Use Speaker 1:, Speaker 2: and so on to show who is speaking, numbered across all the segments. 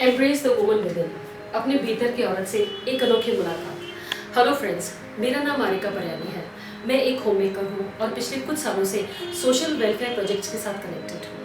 Speaker 1: Embrace the woman with in, अपने भीतर की औरत से एक अनोखी मुलाकात। हेलो फ्रेंड्स, मेरा नाम आरिका परियानी है। मैं एक होम मेकर हूँ और पिछले कुछ सालों से सोशल वेलफेयर प्रोजेक्ट्स के साथ कनेक्टेड हूँ।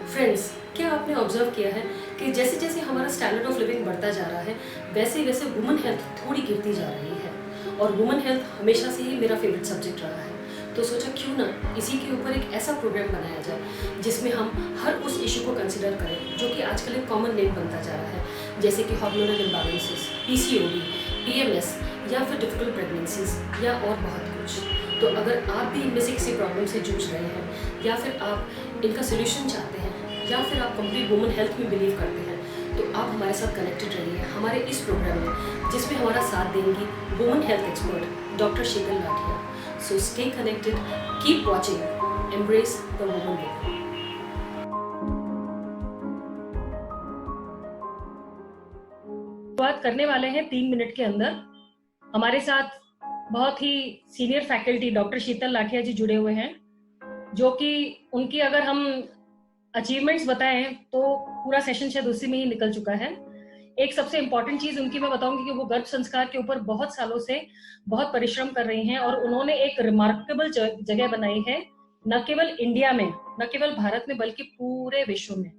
Speaker 1: फ्रेंड्स, क्या आपने ऑब्जर्व किया है कि जैसे जैसे हमारा स्टैंडर्ड ऑफ लिविंग बढ़ता जा रहा है, वैसे वैसे वुमन हेल्थ थोड़ी गिरती जा रही है। और वुमन हेल्थ हमेशा से ही मेरा फेवरेट सब्जेक्ट रहा है। तो सोचा क्यों ना इसी के ऊपर एक ऐसा प्रोग्राम बनाया जाए जिसमें हम हर उस इशू को कंसिडर करें जो कि आजकल एक कॉमन नेम बनता जा रहा है, जैसे कि हार्मोनल इम्बैलेंसेस, पीसीओडी, पीएमएस या फिर डिफिकल्ट प्रेगनेंसीज या और बहुत कुछ। तो अगर आप भी इनमें से किसी प्रॉब्लम से जूझ रहे हैं या फिर आप इनका सोल्यूशन चाहते हैं या फिर आप कंप्लीट वुमन हेल्थ में बिलीव करते हैं, तो आप हमारे साथ कनेक्टेड रहिए हमारे इस प्रोग्राम में, जिसमें हमारा साथ देंगी woman health expert doctor Sheetal लाठिया। So stay connected, keep watching, embrace the woman within. बात करने वाले हैं 3 मिनट के अंदर। हमारे साथ बहुत ही सीनियर फैकल्टी डॉक्टर शीतल लाठिया जी जुड़े हुए हैं, जो कि उनकी अगर हम अचीवमेंट्स बताएं तो पूरा सेशन शायद उसी में ही निकल चुका है। एक सबसे इम्पोर्टेंट चीज उनकी मैं बताऊंगी कि वो गर्भ संस्कार के ऊपर बहुत सालों से बहुत परिश्रम कर रही हैं और उन्होंने एक रिमार्केबल जगह बनाई है, न केवल इंडिया में, न केवल भारत में, बल्कि पूरे विश्व में।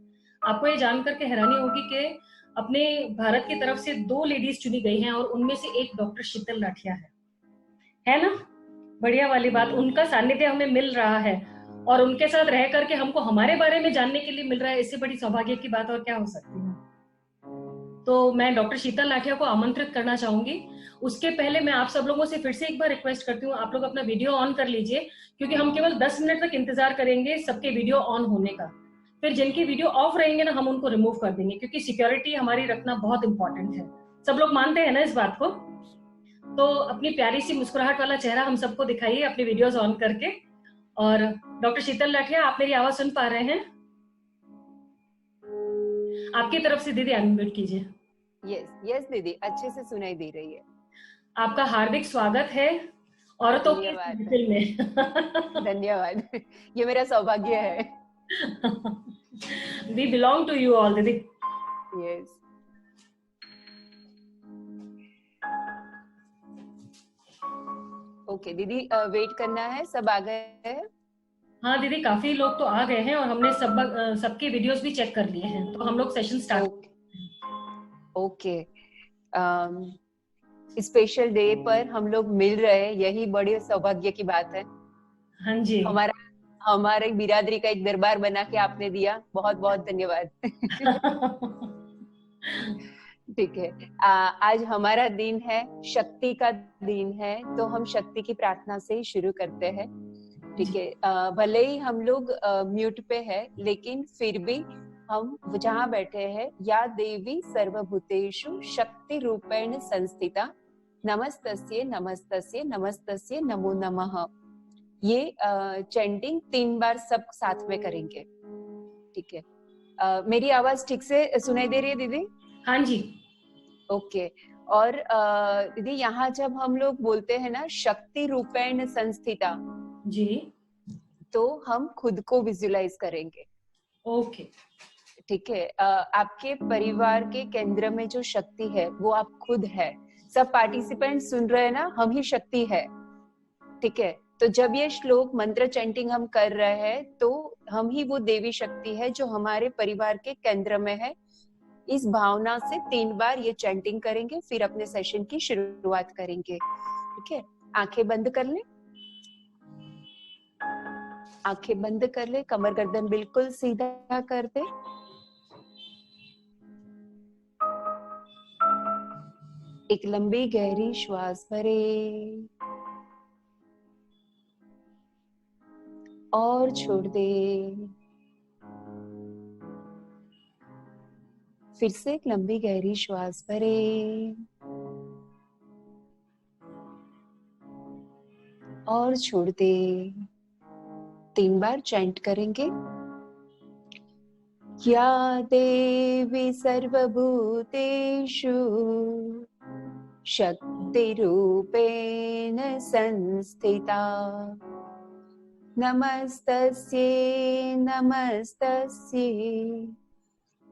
Speaker 1: आपको ये जानकर के हैरानी होगी कि अपने भारत की तरफ से 2 लेडीज चुनी गई हैं और उनमें से एक डॉक्टर शीतल लाठिया है ना। बढ़िया वाली बात, उनका सानिध्य हमें मिल रहा है और उनके साथ रह करके हमको हमारे बारे में जानने के लिए मिल रहा है। इससे बड़ी सौभाग्य की बात और क्या हो सकती है। तो मैं डॉक्टर शीतल लाठिया को आमंत्रित करना चाहूंगी। उसके पहले मैं आप सब लोगों से फिर से एक बार रिक्वेस्ट करती हूँ, आप लोग अपना वीडियो ऑन कर लीजिए, क्योंकि हम केवल 10 मिनट तक इंतजार करेंगे सबके वीडियो ऑन होने का। फिर जिनकी वीडियो ऑफ रहेंगे ना, हम उनको रिमूव कर देंगे, क्योंकि सिक्योरिटी हमारी रखना बहुत इंपॉर्टेंट है। सब लोग मानते हैं ना इस बात को। तो अपनी प्यारी सी मुस्कुराहट वाला चेहरा हम सबको दिखाइए अपनी वीडियोस ऑन करके। और डॉक्टर शीतल लाठिया, आप मेरी आवाज सुन पा रहे हैं? आपकी तरफ से दीदी अनम्यूट कीजिए।
Speaker 2: यस यस दीदी, अच्छे से सुनाई दे रही है।
Speaker 1: आपका हार्दिक स्वागत है औरतों की
Speaker 2: धन्यवाद।
Speaker 1: महफिल में।
Speaker 2: धन्यवाद। ये मेरा सौभाग्य है।
Speaker 1: We belong to you all, दीदी।
Speaker 2: यस। ओके दीदी, वेट करना है, सब आ गए हैं?
Speaker 1: हाँ दीदी, काफी लोग तो आ गए हैं और हमने सबके वीडियोस भी चेक कर लिए हैं, तो हम लोग session start.
Speaker 2: Okay. Special day पर हम लोग मिल रहे हैं, यही बड़े सौभाग्य की बात है।
Speaker 1: हाँ जी।
Speaker 2: हमारे बिरादरी का एक दरबार बना के आपने दिया, बहुत बहुत धन्यवाद। ठीक है। आज हमारा दिन है, शक्ति का दिन है, तो हम शक्ति की प्रार्थना से ही शुरू करते हैं। ठीक है। भले ही हम लोग म्यूट पे है, लेकिन फिर भी हम जहाँ बैठे हैं, या देवी सर्वभूतेषु शक्ति रूपेण संस्थिता, नमस्तस्ये नमस्तस्ये नमस्तस्ये नमो नमः, ये चैंटिंग 3 बार सब साथ में करेंगे। ठीक है। मेरी आवाज ठीक से सुनाई दे रही है दीदी?
Speaker 1: हाँ जी।
Speaker 2: ओके। और दीदी, यहाँ जब हम लोग बोलते हैं ना शक्ति रूपेण संस्थिता
Speaker 1: जी,
Speaker 2: तो हम खुद को विजुलाइज करेंगे।
Speaker 1: ओके।
Speaker 2: ठीक है। आपके परिवार के केंद्र में जो शक्ति है वो आप खुद है। सब पार्टिसिपेंट सुन रहे हैं ना, हम ही शक्ति है। ठीक है। तो जब ये श्लोक मंत्र चैंटिंग हम कर रहे हैं, तो हम ही वो देवी शक्ति है जो हमारे परिवार के केंद्र में है। इस भावना से 3 बार ये चैंटिंग करेंगे, फिर अपने सेशन की शुरुआत करेंगे। ठीक है। आंखें बंद कर ले, आंखें बंद कर ले, कमर गर्दन बिल्कुल सीधा कर दे। एक लंबी गहरी श्वास भरे और छोड़ दे। फिर से एक लंबी गहरी श्वास भरे और छोड़ दे। 3 बार चैंट करेंगे। या देवी सर्वभूतेषु शक्तिरूपेण संस्थिता, नमस्तस्यै नमस्तस्यै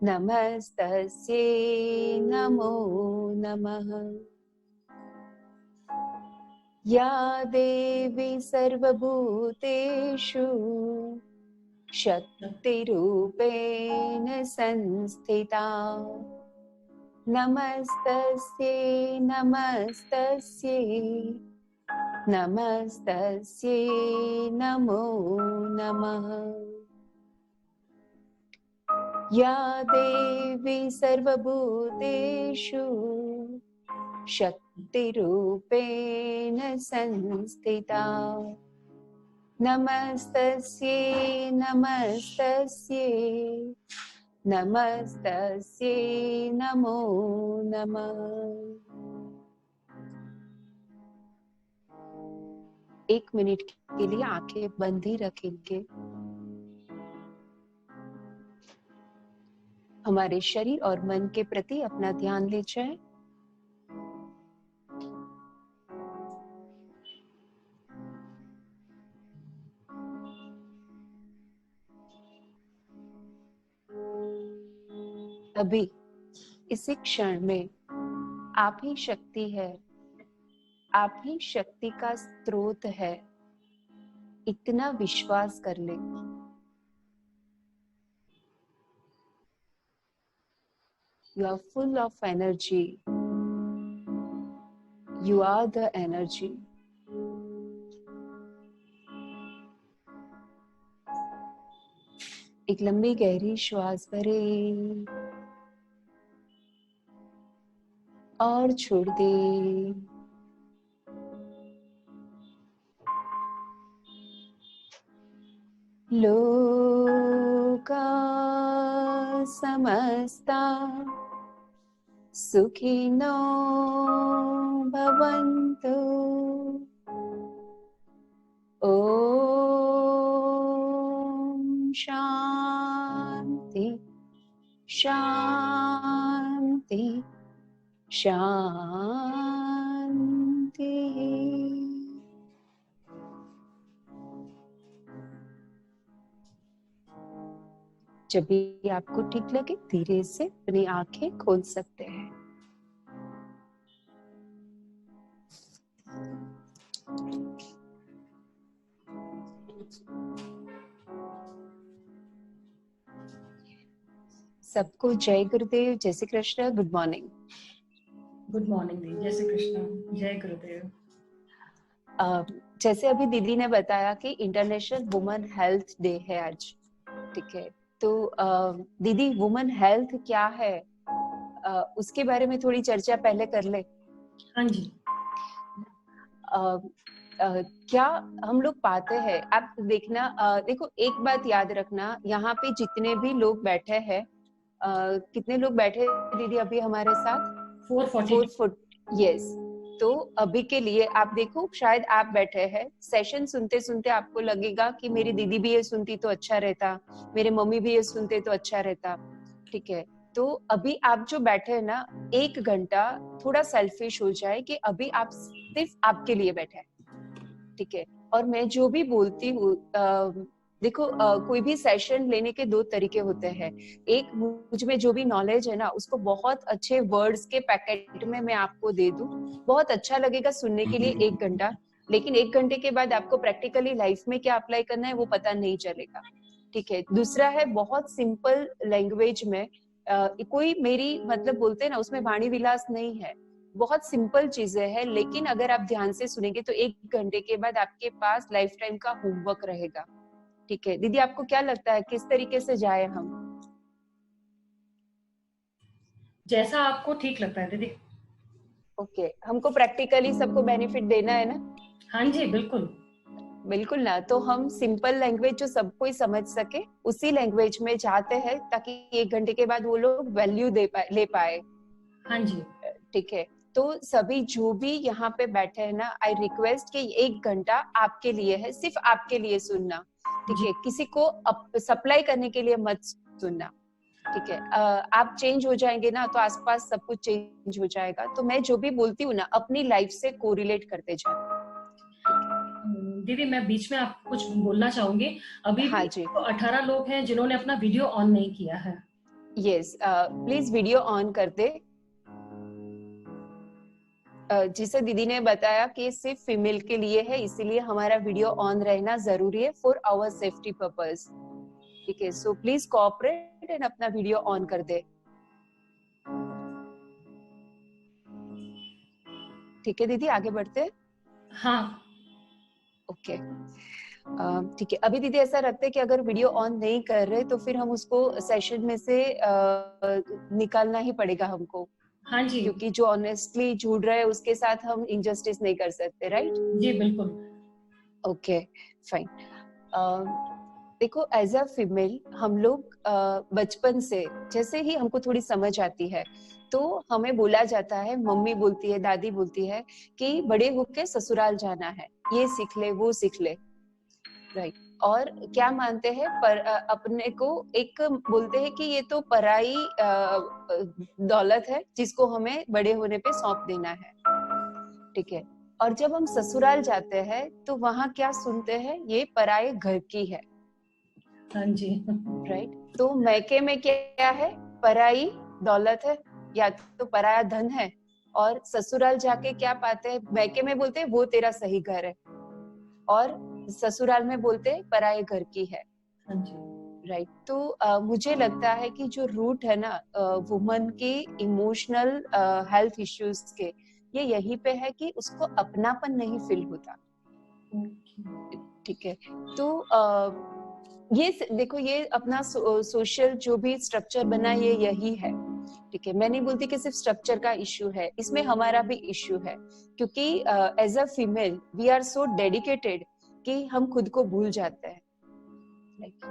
Speaker 2: नमस्तस्यै नमो नमः। या देवी सर्वभूतेषु शक्तिरूपेण संस्थिता, नमस्तस्यै नमस्तस्यै नमस्तस्यै नमो नमः। या देवी सर्वभूतेषु शक्तिरूपेण संस्थिता, नमस्तस्यै नमस्तस्यै नमस्तस्यै नमो नमः। एक मिनट के लिए आंखें बंद ही रखेंगे। हमारे शरीर और मन के प्रति अपना ध्यान ले जाएं। अभी इसी क्षण में आप ही शक्ति है, आप ही शक्ति का स्रोत है, इतना विश्वास कर ले। You are full of energy. You are the energy. एक लंबी गहरी श्वास भरे और छोड़ दे। लोका समस्ता सुखिनो भवन्तु। ओम शांति शांति शांति। जब भी आपको ठीक लगे धीरे से अपनी आंखें खोल सकते हैं। सबको जय गुरुदेव, जय Shri Krishna, good morning.
Speaker 1: Good morning दी, जय श्री कृष्ण, जय गुरुदेव।
Speaker 2: जैसे अभी दीदी ने बताया कि इंटरनेशनल वुमेन हेल्थ डे है आज, ठीक है, तो दीदी वुमेन हेल्थ क्या है उसके बारे में थोड़ी चर्चा पहले कर ले।
Speaker 1: हाँ जी।
Speaker 2: क्या हम लोग पाते हैं, आप देखना, देखो एक बात याद रखना, यहाँ पे जितने भी लोग बैठे हैं, कितने लोग बैठे दीदी अभी हमारे साथ? 440। यस। तो अभी के लिए आप देखो, शायद आप बैठे हैं, सेशन सुनते सुनते आपको लगेगा कि मेरी दीदी भी ये सुनती तो अच्छा रहता, मेरे मम्मी भी ये सुनते तो अच्छा रहता, ठीक है। तो अभी आप जो बैठे हैं ना, 1 घंटा थोड़ा सेल्फिश हो जाए कि अभी आप सिर्फ आपके लिए बैठे हैं, ठीक है। और मैं जो भी बोलती हूँ, देखो कोई भी सेशन लेने के 2 तरीके होते हैं। एक, मुझ में जो भी नॉलेज है ना, उसको बहुत अच्छे वर्ड्स के पैकेट में मैं आपको दे दूं, बहुत अच्छा लगेगा सुनने के लिए 1 घंटा, लेकिन 1 घंटे के बाद आपको प्रैक्टिकली लाइफ में क्या अप्लाई करना है वो पता नहीं चलेगा, ठीक है। दूसरा है बहुत सिंपल लैंग्वेज में, कोई मेरी मतलब बोलते हैं ना, उसमें वाणी विलास नहीं है, बहुत सिंपल चीजें हैं, लेकिन अगर आप ध्यान से सुनेंगे तो 1 घंटे के बाद आपके पास लाइफ टाइम का होमवर्क रहेगा, ठीक है। दीदी आपको क्या लगता है किस तरीके से जाए हम?
Speaker 1: जैसा आपको ठीक लगता है दीदी।
Speaker 2: ओके, हमको प्रैक्टिकली सबको बेनिफिट देना है ना?
Speaker 1: हाँ जी, बिल्कुल
Speaker 2: बिल्कुल ना। तो हम सिंपल लैंग्वेज जो सब कोई समझ सके उसी लैंग्वेज में जाते हैं, ताकि 1 घंटे के बाद वो लोग वैल्यू ले पाए।
Speaker 1: हाँ जी,
Speaker 2: ठीक है। तो सभी जो भी यहाँ पे बैठे हैं ना, आई रिक्वेस्ट कि 1 घंटा आपके लिए है, सिर्फ आपके लिए सुनना, ठीक है। किसी को सप्लाई करने के लिए मत सुनना, ठीक है। आप चेंज हो जाएंगे ना तो आसपास सब कुछ चेंज हो जाएगा। तो मैं जो भी बोलती हूँ ना, अपनी लाइफ से कोरिलेट करते जाए।
Speaker 1: दीदी मैं बीच में आपको कुछ बोलना चाहूंगी। अभी
Speaker 2: हाँ
Speaker 1: भी
Speaker 2: जी।
Speaker 1: तो 18 लोग हैं जिन्होंने अपना वीडियो ऑन नहीं किया है।
Speaker 2: यस, प्लीज वीडियो ऑन कर दे। जिसे दीदी ने बताया कि सिर्फ फीमेल के लिए है, इसीलिए हमारा वीडियो ऑन रहना जरूरी है फॉर आवर सेफ्टी पर्पस। ठीक है, सो प्लीज कोऑपरेट एंड अपना वीडियो ऑन कर दे। ठीक है दीदी, आगे बढ़ते हैं।
Speaker 1: हाँ
Speaker 2: ओके, ठीक है। अभी दीदी ऐसा रखते हैं कि अगर वीडियो ऑन नहीं कर रहे तो फिर हम उसको सेशन में से निकालना ही पड़ेगा हमको,
Speaker 1: हाँ जी
Speaker 2: क्योंकि जो ऑनेस्टली जुड़ रहे हैं उसके साथ हम इनजस्टिस नहीं कर सकते, राइट?
Speaker 1: जी बिल्कुल।
Speaker 2: Okay fine. देखो, एज अ फीमेल हम लोग बचपन से जैसे ही हमको थोड़ी समझ आती है तो हमें बोला जाता है, मम्मी बोलती है, दादी बोलती है कि बड़े होके ससुराल जाना है, ये सीख ले वो सीख ले, राइट? और क्या मानते हैं, पर अपने को एक बोलते हैं कि ये तो पराई दौलत है जिसको हमें बड़े होने पे सौंप देना है। ठीक है, और जब हम ससुराल जाते हैं तो वहां क्या सुनते हैं, ये पराये घर की है,
Speaker 1: हाँ जी
Speaker 2: राइट? तो मैके में क्या है, पराई दौलत है या तो पराया धन है, और ससुराल जाके क्या पाते हैं, मैके में बोलते हैं वो तेरा सही घर है, और ससुराल में बोलते हैं पराये घर की है,
Speaker 1: हाँ जी
Speaker 2: राइट? तो मुझे लगता है कि जो रूट है ना वुमन की इमोशनल हेल्थ इश्यूज के, ये यहीं पे है कि उसको अपनापन नहीं फील होता। ठीक है, तो ये देखो, ये अपना सोशल जो भी स्ट्रक्चर बना ये यही है। ठीक है, मैं नहीं बोलती कि सिर्फ स्ट्रक्चर का इश्यू है, इसमें हमारा भी इश्यू है, क्योंकि as a female we are so dedicated कि हम खुद को भूल जाते हैं,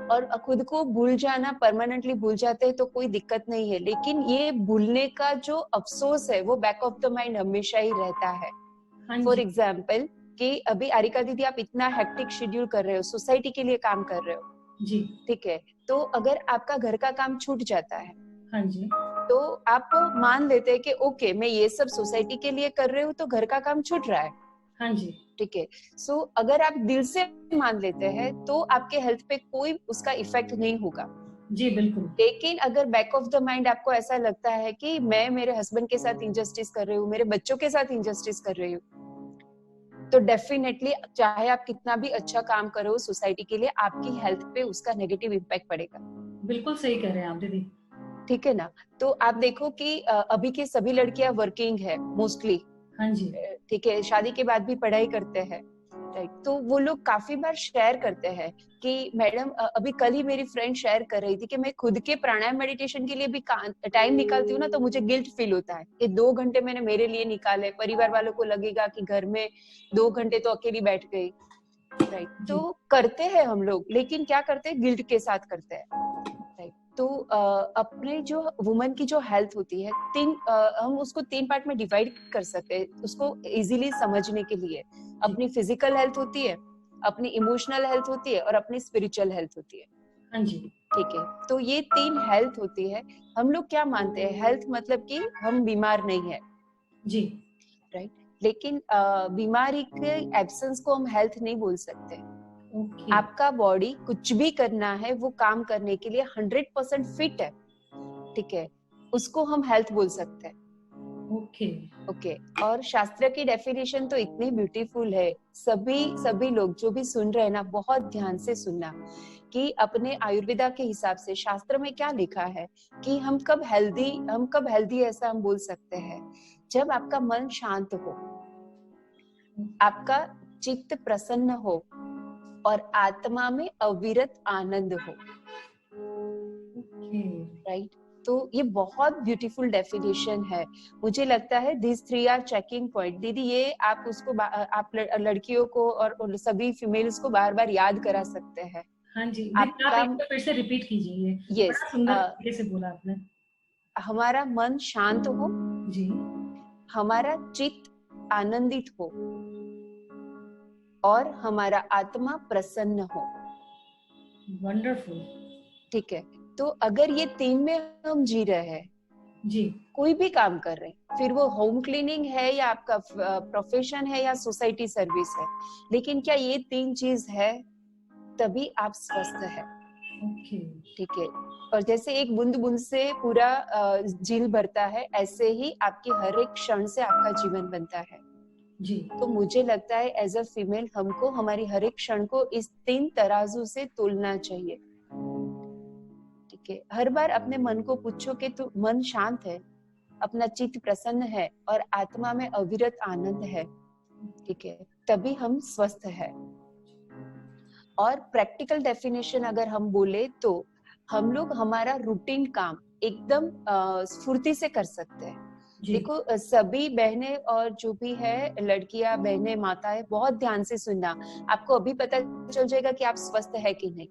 Speaker 2: और खुद को भूल जाना, परमानेंटली भूल जाते हैं तो कोई दिक्कत नहीं है, लेकिन ये भूलने का जो अफसोस है वो बैक ऑफ द माइंड हमेशा ही रहता है।
Speaker 1: हाँ
Speaker 2: फॉर
Speaker 1: जी
Speaker 2: एग्जाम्पल कि अभी आरिका दीदी आप इतना हेक्टिक शेड्यूल कर रहे हो, सोसाइटी के लिए काम कर रहे हो,
Speaker 1: जी
Speaker 2: ठीक है, तो अगर आपका घर का काम छूट जाता है
Speaker 1: हाँ जी
Speaker 2: तो आप मान लेते हैं कि ओके मैं ये सब सोसाइटी के लिए कर रही हूँ तो घर का काम छूट रहा है,
Speaker 1: हाँ जी
Speaker 2: ठीक है। सो अगर आप दिल से मान लेते हैं तो आपके हेल्थ पे कोई उसका इफेक्ट नहीं होगा।
Speaker 1: जी बिल्कुल।
Speaker 2: लेकिन अगर बैक ऑफ द माइंड आपको ऐसा लगता है कि मैं मेरे हस्बैंड के साथ इंजस्टिस कर रही हूँ, मेरे बच्चों के साथ इंजस्टिस कर रही हूँ, तो डेफिनेटली चाहे आप कितना भी अच्छा काम करो सोसाइटी के लिए, आपकी हेल्थ पे उसका नेगेटिव इम्पैक्ट पड़ेगा।
Speaker 1: बिल्कुल सही कह रहे हैं आप दीदी।
Speaker 2: ठीक है ना? तो आप देखो कि अभी की सभी लड़कियां वर्किंग है मोस्टली,
Speaker 1: हाँ जी
Speaker 2: ठीक है, शादी के बाद भी पढ़ाई करते हैं, राइट? तो वो लोग काफी बार शेयर करते हैं कि मैडम, अभी कल ही मेरी फ्रेंड शेयर कर रही थी कि मैं खुद के प्राणायाम मेडिटेशन के लिए भी टाइम निकालती हूँ ना तो मुझे गिल्ट फील होता है कि 2 घंटे मैंने मेरे लिए निकाले, परिवार वालों को लगेगा कि घर में 2 घंटे तो अकेली बैठ गई, राइट?
Speaker 1: जी
Speaker 2: तो करते हैं हम लोग, लेकिन क्या करते हैं, गिल्ट के साथ करते हैं, राइट? तो अपने जो वुमन की जो हेल्थ होती है, हम उसको 3 पार्ट में डिवाइड कर सकते हैं उसको इजीली समझने के लिए। अपनी फिजिकल हेल्थ होती है, अपनी इमोशनल हेल्थ होती है, और अपनी स्पिरिचुअल हेल्थ होती है,
Speaker 1: हाँ जी
Speaker 2: ठीक है। तो ये 3 हेल्थ होती है। हम लोग क्या मानते हैं, हेल्थ मतलब कि हम बीमार नहीं है,
Speaker 1: जी
Speaker 2: राइट? लेकिन बीमारी के एब्सेंस को हम हेल्थ नहीं बोल सकते।
Speaker 1: ओके
Speaker 2: आपका बॉडी कुछ भी करना है वो काम करने के लिए 100% फिट है, ठीक है, उसको हम हेल्थ बोल सकते हैं।
Speaker 1: ओके
Speaker 2: ओके, और शास्त्र की डेफिनेशन तो इतनी ब्यूटीफुल है, सभी लोग जो भी सुन रहे हैं ना, बहुत ध्यान से सुनना कि अपने आयुर्वेदा के हिसाब से शास्त्र में क्या लिखा है कि हम कब हेल्दी ऐसा हम बोल सकते हैं, जब आपका मन शांत हो, आपका चित्त प्रसन्न हो, और आत्मा में अविरत आनंद हो,
Speaker 1: ओके
Speaker 2: राइट? तो ये बहुत ब्यूटीफुल डेफिनेशन है। मुझे लगता है दिस 3 आर चेकिंग पॉइंट। दीदी, ये आप उसको आप लड़कियों को और सभी फीमेल्स को बार बार याद करा सकते हैं।
Speaker 1: हाँ जी दीदी, आप
Speaker 2: आपका,
Speaker 1: एक बार फिर से रिपीट कीजिए, ये
Speaker 2: यस,
Speaker 1: बड़ा सुंदर तरीके से बोला आपने।
Speaker 2: हमारा मन शांत हो,
Speaker 1: जी
Speaker 2: हमारा चित्त आनंदित हो, और हमारा आत्मा प्रसन्न हो,
Speaker 1: वंडरफुल।
Speaker 2: ठीक है। तो अगर ये 3 में हम जी रहे हैं,
Speaker 1: जी
Speaker 2: कोई भी काम कर रहे हैं, फिर वो होम क्लीनिंग है या आपका प्रोफेशन है या सोसाइटी सर्विस है, लेकिन क्या ये 3 चीज है, तभी आप स्वस्थ है।
Speaker 1: ओके।
Speaker 2: ठीक है। और जैसे एक बूंद बूंद से पूरा झील भरता है, ऐसे ही आपकी हर एक क्षण से आपका जीवन बनता है।
Speaker 1: जी।
Speaker 2: तो मुझे लगता है एज अ फीमेल हमको हमारी हर एक क्षण को इस 3 तराजू से तोलना चाहिए। ठीक है। हर बार अपने मन को पूछो कि तू मन शांत है, अपना चित्त प्रसन्न है और आत्मा में अविरत आनंद है। ठीक है, तभी हम स्वस्थ है। और प्रैक्टिकल डेफिनेशन अगर हम बोले तो हम लोग हमारा रूटीन काम एकदम स्फूर्ति से कर सकते हैं।
Speaker 1: जी।
Speaker 2: देखो सभी बहनें और जो भी है लड़कियां, बहनें, माताएं, बहुत ध्यान से सुनना। आपको अभी पता चल जाएगा कि आप स्वस्थ है कि नहीं।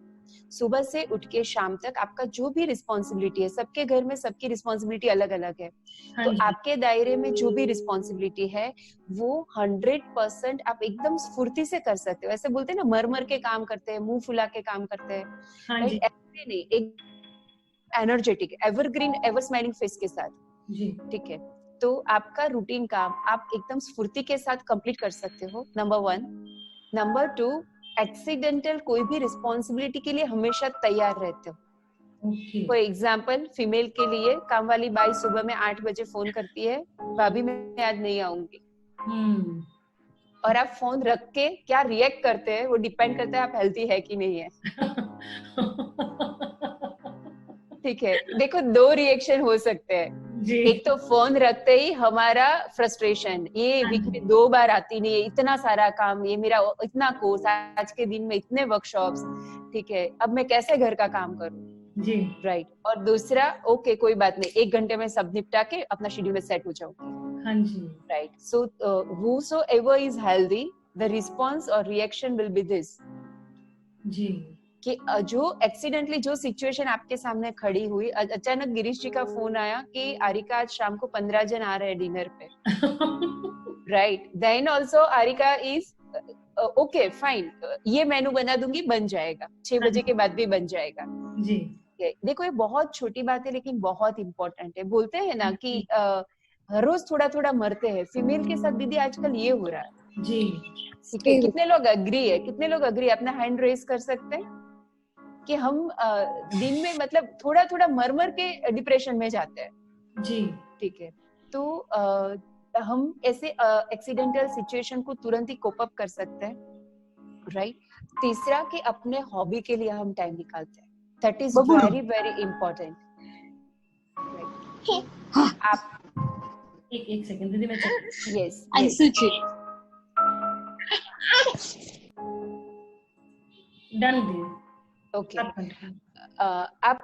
Speaker 2: सुबह से उठ के शाम तक आपका जो भी रिस्पॉन्सिबिलिटी है, सबके घर में सबकी रिस्पॉन्सिबिलिटी अलग अलग है।
Speaker 1: हाँ
Speaker 2: तो
Speaker 1: जी।
Speaker 2: आपके दायरे में जो भी रिस्पॉन्सिबिलिटी है वो 100% आप एकदम स्फूर्ति से कर सकते हो। ऐसे बोलते हैं ना, मर मर के काम करते हैं, मुंह फुला के काम करते हैं,
Speaker 1: हाँ
Speaker 2: राइट?
Speaker 1: जी।
Speaker 2: ऐसे नहीं, एक energetic, evergreen, ever smiling face के साथ।
Speaker 1: जी।
Speaker 2: ठीक है। तो आपका रूटीन काम आप एकदम स्फूर्ति के साथ कंप्लीट कर सकते हो, नंबर 1। नंबर 2, एक्सीडेंटल कोई भी रिस्पॉन्सिबिलिटी के लिए हमेशा तैयार रहते हो।
Speaker 1: ओके।
Speaker 2: फॉर एग्जाम्पल, फीमेल के लिए काम वाली बाई सुबह में 8 बजे फोन करती है, भाभी मैं आज नहीं आऊंगी। और आप फोन रख के क्या रिएक्ट करते हैं वो डिपेंड करता है आप हेल्थी है कि नहीं है। ठीक है, देखो 2 रिएक्शन हो सकते हैं।
Speaker 1: जी।
Speaker 2: एक तो फोन रखते ही हमारा फ्रस्ट्रेशन, ये
Speaker 1: हाँ
Speaker 2: वीक
Speaker 1: जी।
Speaker 2: में 2 बार आती नहीं है, इतना सारा काम, ये मेरा इतना कोर्स, आज के दिन में इतने वर्कशॉप्स, ठीक है, अब मैं कैसे घर का काम करूं।
Speaker 1: जी।
Speaker 2: राइट। और दूसरा, ओके कोई बात नहीं, 1 घंटे में सब निपटा के अपना शेड्यूल में सेट हो जाऊंगी।
Speaker 1: हाँ जी।
Speaker 2: Right. So whosoever is healthy, the response or reaction will be this,
Speaker 1: जी।
Speaker 2: कि जो एक्सीडेंटली जो सिचुएशन आपके सामने खड़ी हुई, अचानक गिरीश जी का फोन आया कि आरिका आज शाम को 15 जन आ रहे हैं डिनर पे। Right. Then also Arika is okay fine, ये मेनू बना दूंगी, बन जाएगा, 6
Speaker 1: हाँ
Speaker 2: बजे के बाद भी बन जाएगा।
Speaker 1: जी।
Speaker 2: देखो ये बहुत छोटी बात है लेकिन बहुत इंपॉर्टेंट है। बोलते हैं ना कि
Speaker 1: जी।
Speaker 2: हर रोज थोड़ा थोड़ा मरते हैं, फीमेल के साथ दीदी आजकल ये हो रहा है।
Speaker 1: जी।
Speaker 2: ठीक है, कितने लोग अग्री है, कितने लोग अग्री, अपना हैंड रेज कर सकते हैं कि हम दिन में मतलब थोड़ा थोड़ा मर मर के डिप्रेशन में जाते हैं।
Speaker 1: जी।
Speaker 2: ठीक है। तो हम ऐसे एक्सीडेंटल सिचुएशन को तुरंत ही कोप अप कर सकते हैं। राइट। तीसरा कि अपने हॉबी के लिए हम टाइम निकालते हैं, that is very very important. आप
Speaker 1: एक सेकंड दीदी, मैं चेक।
Speaker 2: यस
Speaker 1: डन दीदी।
Speaker 2: ओके।
Speaker 1: आप continue।
Speaker 2: आप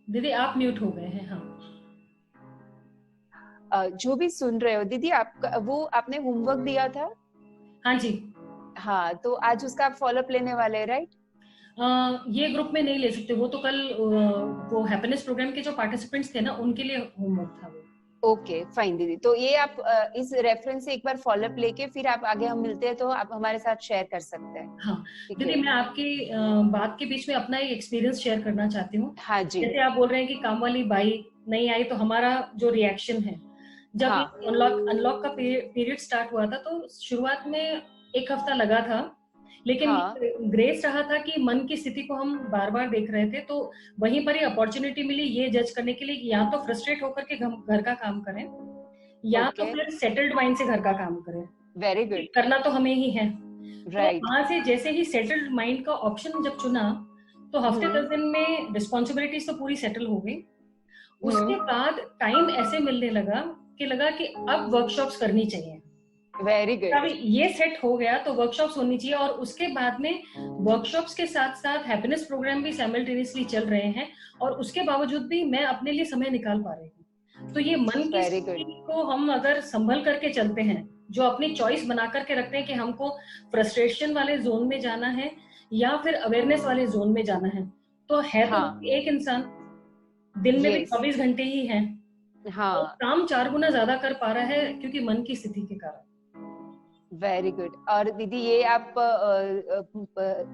Speaker 1: दीदी आप म्यूट हो गए हैं। हाँ।
Speaker 2: जो भी सुन रहे हो दीदी, आपका वो आपने होमवर्क दिया था।
Speaker 1: हाँ जी।
Speaker 2: हाँ, तो आज उसका आप फॉलोअप लेने वाले हैं, राइट?
Speaker 1: ये ग्रुप में नहीं ले सकते, वो तो कल वो हैप्पीनेस प्रोग्राम के जो पार्टिसिपेंट्स थे ना, उनके लिए होमवर्क था वो।
Speaker 2: ओके फाइन दीदी, तो ये आप इस रेफरेंस से एक बार फॉलोअप लेके फिर आप आगे हम मिलते हैं तो आप हमारे साथ शेयर कर सकते हैं।
Speaker 1: हाँ दीदी, मैं आपकी बात के बीच में अपना एक एक्सपीरियंस शेयर करना चाहती हूँ।
Speaker 2: हाँ जी।
Speaker 1: जैसे आप बोल रहे हैं कि काम वाली बाई नहीं आई, तो हमारा जो रिएक्शन है, जब
Speaker 2: हाँ।
Speaker 1: अनलॉक का पीरियड स्टार्ट हुआ था तो शुरुआत में 1 हफ्ता लगा था, लेकिन
Speaker 2: हाँ।
Speaker 1: ग्रेस रहा था कि मन की स्थिति को हम बार बार देख रहे थे, तो वहीं पर ही अपॉर्चुनिटी मिली ये जज करने के लिए, या तो फ्रस्ट्रेट होकर के घर का काम करें, या तो फिर सेटल्ड माइंड से घर का काम करें।
Speaker 2: Very good.
Speaker 1: करना तो हमें ही है।
Speaker 2: राइट।
Speaker 1: तो वहां से जैसे ही सेटल्ड माइंड का ऑप्शन जब चुना, तो हफ्ते 10 दिन में रिस्पॉन्सिबिलिटीज तो पूरी सेटल हो गई। उसके बाद टाइम ऐसे मिलने लगा कि अब वर्कशॉप्स करनी चाहिए।
Speaker 2: Very good.
Speaker 1: तब ये सेट हो गया तो वर्कशॉप्स होनी चाहिए, और उसके बाद में वर्कशॉप्स के साथ साथ हैप्पीनेस प्रोग्राम भी साइमल्टेनियसली चल रहे हैं, और उसके बावजूद भी मैं अपने लिए समय निकाल पा रही हूँ। तो ये मन की स्थिति को हम अगर संभल करके चलते हैं, जो अपनी चॉइस बना करके रखते हैं कि हमको फ्रस्ट्रेशन वाले जोन में जाना है या फिर अवेयरनेस वाले जोन में जाना है, तो है तो एक इंसान दिन में भी 24 घंटे ही है। हाँ। तो काम 4 गुना ज्यादा कर पा रहा है क्योंकि मन की स्थिति के कारण।
Speaker 2: Very good. और दीदी ये आप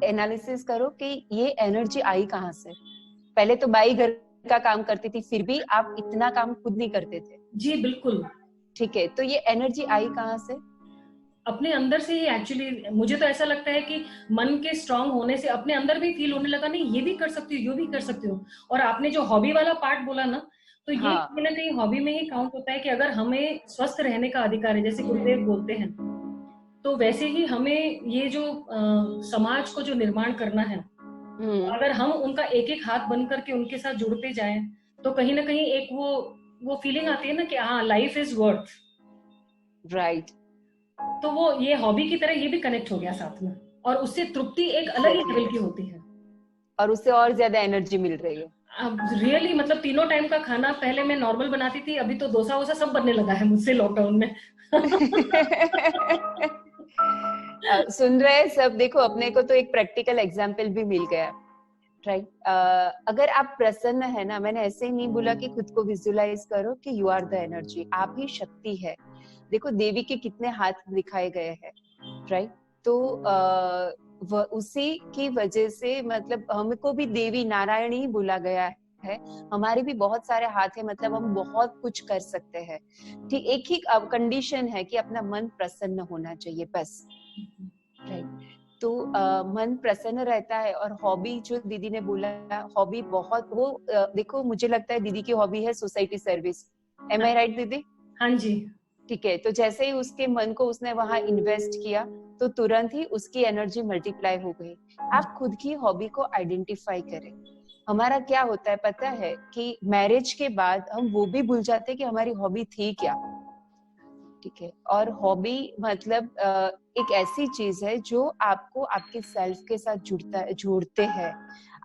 Speaker 2: एनालिसिस करो कि ये एनर्जी आई कहाँ से। पहले तो बाई घर का काम करती थी, फिर भी आप इतना काम खुद नहीं करते थे।
Speaker 1: जी बिल्कुल।
Speaker 2: ठीक है, तो ये एनर्जी आई कहाँ से?
Speaker 1: अपने अंदर से ही एक्चुअली, मुझे तो ऐसा लगता है कि मन के स्ट्रांग होने से अपने अंदर भी फील होने लगा, नहीं ये भी कर सकती हो, ये भी कर सकते हो। और आपने जो हॉबी वाला पार्ट बोला ना, तो ये
Speaker 2: हाँ
Speaker 1: कहीं ना कहीं हॉबी में ही काउंट होता है कि अगर हमें स्वस्थ रहने का अधिकार है, जैसे गुरुदेव बोलते हैं, तो वैसे ही हमें ये जो समाज को जो निर्माण करना है, अगर हम उनका एक एक हाथ बन करके उनके साथ जुड़ते जाएं, तो कहीं ना कहीं एक वो फीलिंग आती है ना कि हाँ, लाइफ इज वर्थ।
Speaker 2: राइट।
Speaker 1: तो वो ये हॉबी की तरह ये भी कनेक्ट हो गया साथ में, और उससे तृप्ति एक अलग ही
Speaker 2: एग्जैक्टली,
Speaker 1: लेवल की होती है।
Speaker 2: और उससे और ज्यादा एनर्जी मिल रही है।
Speaker 1: अब रियली मतलब तीनों टाइम का खाना पहले मैं नॉर्मल बनाती थी, अभी तो डोसा वोसा सब बनने लगा है मुझसे लॉकडाउन में।
Speaker 2: सुन रहे सब, देखो अपने को तो एक प्रैक्टिकल एग्जाम्पल भी मिल गया, राइट। अगर आप प्रसन्न है ना, मैंने ऐसे ही नहीं बोला कि खुद को विजुलाइज करो कि यू आर द एनर्जी, आप ही शक्ति है। देखो देवी के कितने हाथ दिखाए गए हैं, राइट। तो उसी की वजह से मतलब हमको भी देवी नारायण ही बोला गया है। हमारे भी बहुत सारे हाथ है, मतलब हम बहुत कुछ कर सकते हैं। ठीक, एक ही कंडीशन है कि अपना मन प्रसन्न होना चाहिए, बस, राइट। तो मन प्रसन्न रहता है। और हॉबी जो दीदी ने बोला, हॉबी बहुत वो देखो मुझे लगता है दीदी की हॉबी है सोसाइटी सर्विस। एम आई राइट दीदी?
Speaker 1: हाँ जी।
Speaker 2: ठीक है, तो जैसे ही उसके मन को उसने वहां इन्वेस्ट किया, तो तुरंत ही उसकी एनर्जी मल्टीप्लाई हो गई। आप खुद की हॉबी को आइडेंटिफाई करें। हमारा क्या होता है पता है कि मैरिज के बाद हम वो भी भूल जाते हैं कि हमारी हॉबी थी क्या। ठीक है, और हॉबी मतलब एक ऐसी चीज है जो आपको आपके सेल्फ के साथ जोड़ते हैं।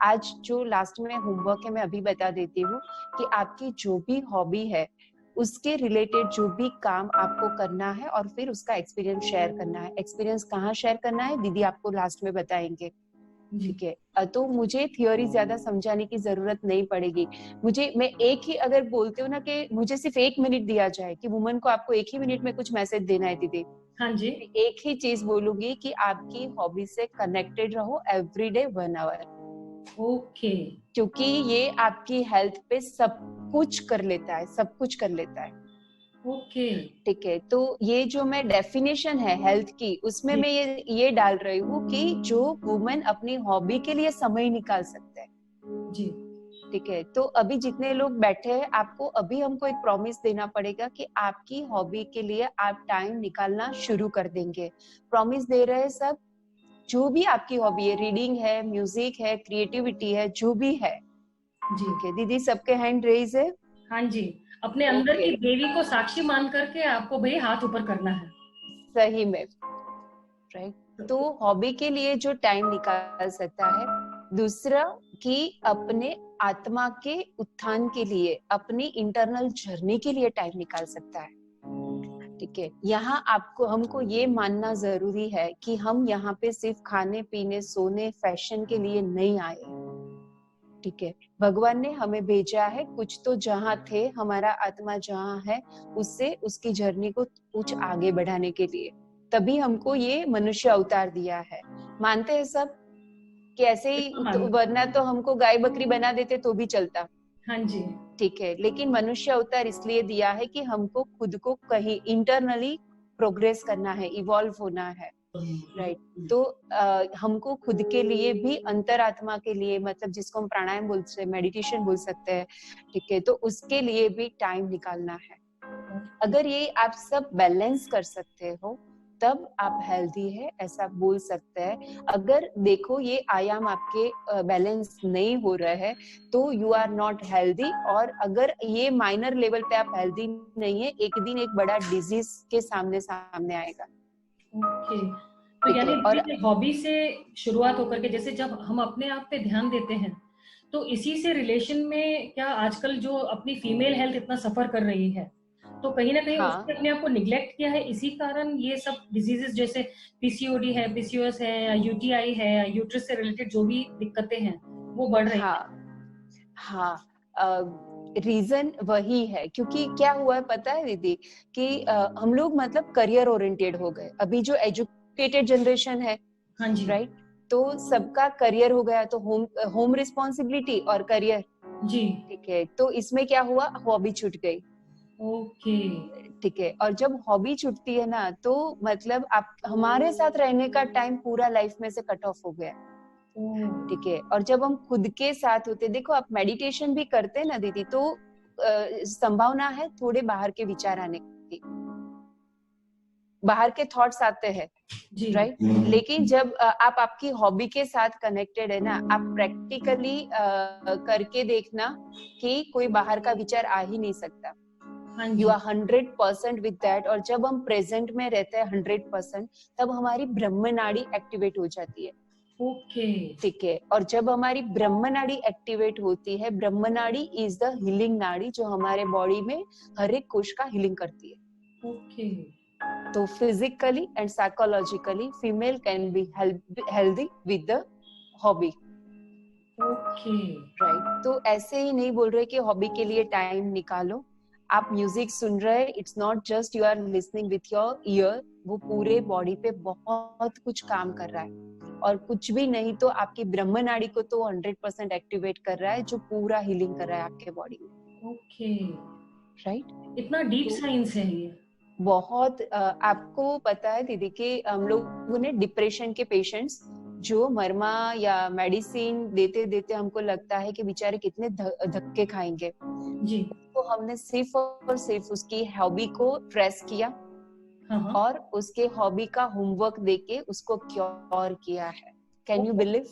Speaker 2: आज जो लास्ट में होमवर्क है मैं अभी बता देती हूँ कि आपकी जो भी हॉबी है उसके रिलेटेड जो भी काम आपको करना है और फिर उसका एक्सपीरियंस शेयर करना है। एक्सपीरियंस कहाँ शेयर करना है दीदी आपको लास्ट में बताएंगे। ठीक है, तो मुझे थियोरी ज्यादा समझाने की जरूरत नहीं पड़ेगी। मैं एक ही अगर बोलती हूँ ना कि मुझे सिर्फ 1 मिनट दिया जाए कि वुमन को आपको एक ही मिनट में कुछ मैसेज देना है दीदी,
Speaker 1: हाँ जी।
Speaker 2: एक ही चीज बोलूंगी कि आपकी हॉबी से कनेक्टेड रहो एवरीडे 1 आवर।
Speaker 1: ओके।
Speaker 2: क्योंकि ये आपकी हेल्थ पे सब कुछ कर लेता है, सब कुछ कर लेता है।
Speaker 1: ओके।
Speaker 2: ठीक है, तो ये जो मैं डेफिनेशन है हेल्थ की, उसमें
Speaker 1: जी।
Speaker 2: मैं ये डाल रही हूँ कि जो वुमेन अपनी हॉबी के लिए समय निकाल सकते हैं।
Speaker 1: जी।
Speaker 2: ठीक है, तो अभी जितने लोग बैठे हैं, आपको अभी हमको एक प्रॉमिस देना पड़ेगा कि आपकी हॉबी के लिए आप टाइम निकालना शुरू कर देंगे। प्रॉमिस दे रहे हैं सब। जो भी आपकी हॉबी है, रीडिंग है, म्यूजिक है, क्रिएटिविटी है, जो भी है।
Speaker 1: जी।
Speaker 2: ठीक है दीदी, सबके हैंड रेज है?
Speaker 1: हाँ जी। अपने अंदर
Speaker 2: ओके,
Speaker 1: की देवी को साक्षी मान करके आपको भाई हाथ ऊपर करना है।
Speaker 2: सही में, राइट। तो हॉबी के लिए जो टाइम निकाल सकता है। दूसरा कि अपने आत्मा के उत्थान के लिए, अपनी इंटरनल जर्नी के लिए टाइम निकाल सकता है। ठीक है, यहाँ आपको हमको ये मानना जरूरी है कि हम यहाँ पे सिर्फ खाने पीने सोने फैशन के लिए नहीं आए। ठीक है, भगवान ने हमें भेजा है कुछ तो जहाँ थे, हमारा आत्मा जहाँ है उससे उसकी जर्नी को कुछ आगे बढ़ाने के लिए, तभी हमको ये मनुष्य अवतार दिया है। मानते हैं सब कि ऐसे ही तो, वरना तो हमको गाय बकरी बना देते तो भी चलता।
Speaker 1: हाँ जी।
Speaker 2: ठीक है, लेकिन मनुष्य अवतार इसलिए दिया है कि हमको खुद को कहीं इंटरनली प्रोग्रेस करना है, इवॉल्व होना है, राइट। तो हमको खुद के लिए भी, अंतरात्मा के लिए, मतलब जिसको हम प्राणायाम बोल सकते हैं, मेडिटेशन बोल सकते हैं, ठीक है, तो उसके लिए भी टाइम निकालना है। अगर ये आप सब बैलेंस कर सकते हो तब आप हेल्दी है ऐसा बोल सकते हैं। अगर देखो ये आयाम आपके बैलेंस नहीं हो रहा है तो यू आर नॉट हेल्दी। और अगर ये माइनर लेवल पे आप हेल्दी नहीं है, एक दिन एक बड़ा डिजीज के सामने आएगा।
Speaker 1: ओके। तो यानी
Speaker 2: और
Speaker 1: हॉबी से शुरुआत होकर के, जैसे जब हम अपने आप पे ध्यान देते हैं, तो इसी से रिलेशन में क्या आजकल जो अपनी फीमेल हेल्थ इतना सफर कर रही है, तो कहीं ना कहीं
Speaker 2: हाँ,
Speaker 1: उसने अपने आप को निग्लेक्ट किया है, इसी कारण ये सब डिजीजेस जैसे पीसीओडी है, पीसीओएस है, या यूटीआई है, या यूट्रस से रिलेटेड जो भी दिक्कतें हैं वो बढ़ रही
Speaker 2: हाँ,
Speaker 1: है।
Speaker 2: हाँ, रीजन वही है। क्योंकि क्या हुआ है पता है दीदी कि हम लोग मतलब करियर ओरिएंटेड हो गए। अभी जो एजुकेटेड जनरेशन है,
Speaker 1: हाँ जी।
Speaker 2: राइट, तो सबका करियर हो गया, तो होम रिस्पॉन्सिबिलिटी और करियर।
Speaker 1: जी।
Speaker 2: ठीक है, तो इसमें क्या हुआ, हॉबी छूट गई।
Speaker 1: ओके।
Speaker 2: ठीक है। और जब हॉबी छूटती है ना, तो मतलब आप हमारे साथ रहने का टाइम पूरा लाइफ में से कट ऑफ हो गया।
Speaker 1: ओह,
Speaker 2: ठीक है। और जब हम खुद के साथ होते, देखो आप मेडिटेशन भी करते हैं ना दीदी, तो संभावना है थोड़े बाहर के विचार आने की, बाहर के थॉट्स आते हैं,
Speaker 1: जी।
Speaker 2: राइट। लेकिन जब आप आपकी हॉबी के साथ कनेक्टेड है ना, आप प्रैक्टिकली करके देखना कि कोई बाहर का विचार आ ही नहीं सकता।
Speaker 1: हाँ
Speaker 2: यू
Speaker 1: जी।
Speaker 2: Are 100% with that. और जब हम प्रेजेंट में रहते हैं 100%, तब हमारी ब्रह्म नाड़ी एक्टिवेट हो जाती है।
Speaker 1: ओके।
Speaker 2: ठीक है। और जब हमारी ब्रह्म नाड़ी एक्टिवेट होती है, ब्रह्म नाड़ी इज द हीलिंग नाड़ी, जो हमारे बॉडी में हर एक कोश का हीलिंग करती है।
Speaker 1: ओके।
Speaker 2: तो physically and psychologically female can be healthy with the hobby,
Speaker 1: okay.
Speaker 2: Right. तो ऐसे ही नहीं बोल रहे कि हॉबी के लिए टाइम निकालो। आप म्यूजिक सुन रहे हैं, it's not just you are listening with your ear, वो पूरे बॉडी पे बहुत कुछ काम कर रहा है। और कुछ भी नहीं तो आपकी ब्रह्म नाड़ी को तो 100% एक्टिवेट कर रहा है, जो पूरा हीलिंग कर रहा है आपके बॉडी में,
Speaker 1: ओके।
Speaker 2: राइट।
Speaker 1: इतना डीप
Speaker 2: तो
Speaker 1: साइंस है ये।
Speaker 2: बहुत आपको पता है दीदी कि हम लोगों ने डिप्रेशन के पेशेंट्स जो मरमा या मेडिसिन देते देते हमको लगता है कि बेचारे कितने धक्के खाएंगे,
Speaker 1: जी।
Speaker 2: तो हमने सिर्फ और सिर्फ उसकी हॉबी को ट्रेस किया
Speaker 1: हाँ हाँ।
Speaker 2: और उसके हॉबी का होमवर्क देके उसको क्योर किया है। Can you believe?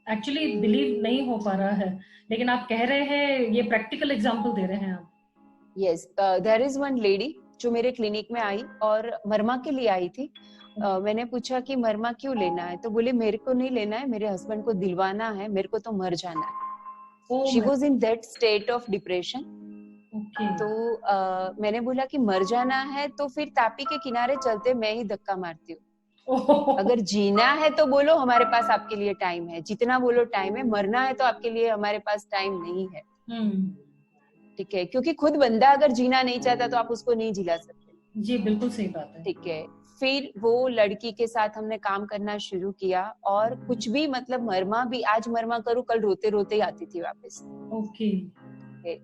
Speaker 1: Actually believe नहीं हो पा रहा है, लेकिन आप कह रहे हैं, ये प्रैक्टिकल एग्जांपल दे रहे हैं आप।
Speaker 2: Yes, there is one lady जो मेरे क्लिनिक में आई और मरमा के लिए आई थी। मैंने पूछा कि मरमा क्यों लेना है, तो बोले मेरे को नहीं लेना है, मेरे हस्बैंड को दिलवाना है, मेरे को तो मर जाना है।
Speaker 1: Oh
Speaker 2: she
Speaker 1: my.
Speaker 2: Was in that state of depression.
Speaker 1: Okay.
Speaker 2: तो मैंने बोला कि मर जाना है तो फिर तापी के किनारे चलते, मैं ही धक्का मारती हूँ।
Speaker 1: ओह।
Speaker 2: अगर जीना है तो बोलो, हमारे पास आपके लिए टाइम है, जितना बोलो टाइम है। मरना है तो आपके लिए हमारे पास टाइम नहीं है।
Speaker 1: हम्म।
Speaker 2: ठीक है। क्योंकि खुद बंदा अगर जीना नहीं चाहता तो आप उसको नहीं जिला सकते।
Speaker 1: जी बिल्कुल सही बात है।
Speaker 2: ठीक है। फिर वो लड़की के साथ हमने काम करना शुरू किया, और कुछ भी मतलब मरमा भी, आज मरमा करूँ कल रोते रोते ही आती थी वापस।
Speaker 1: ओके।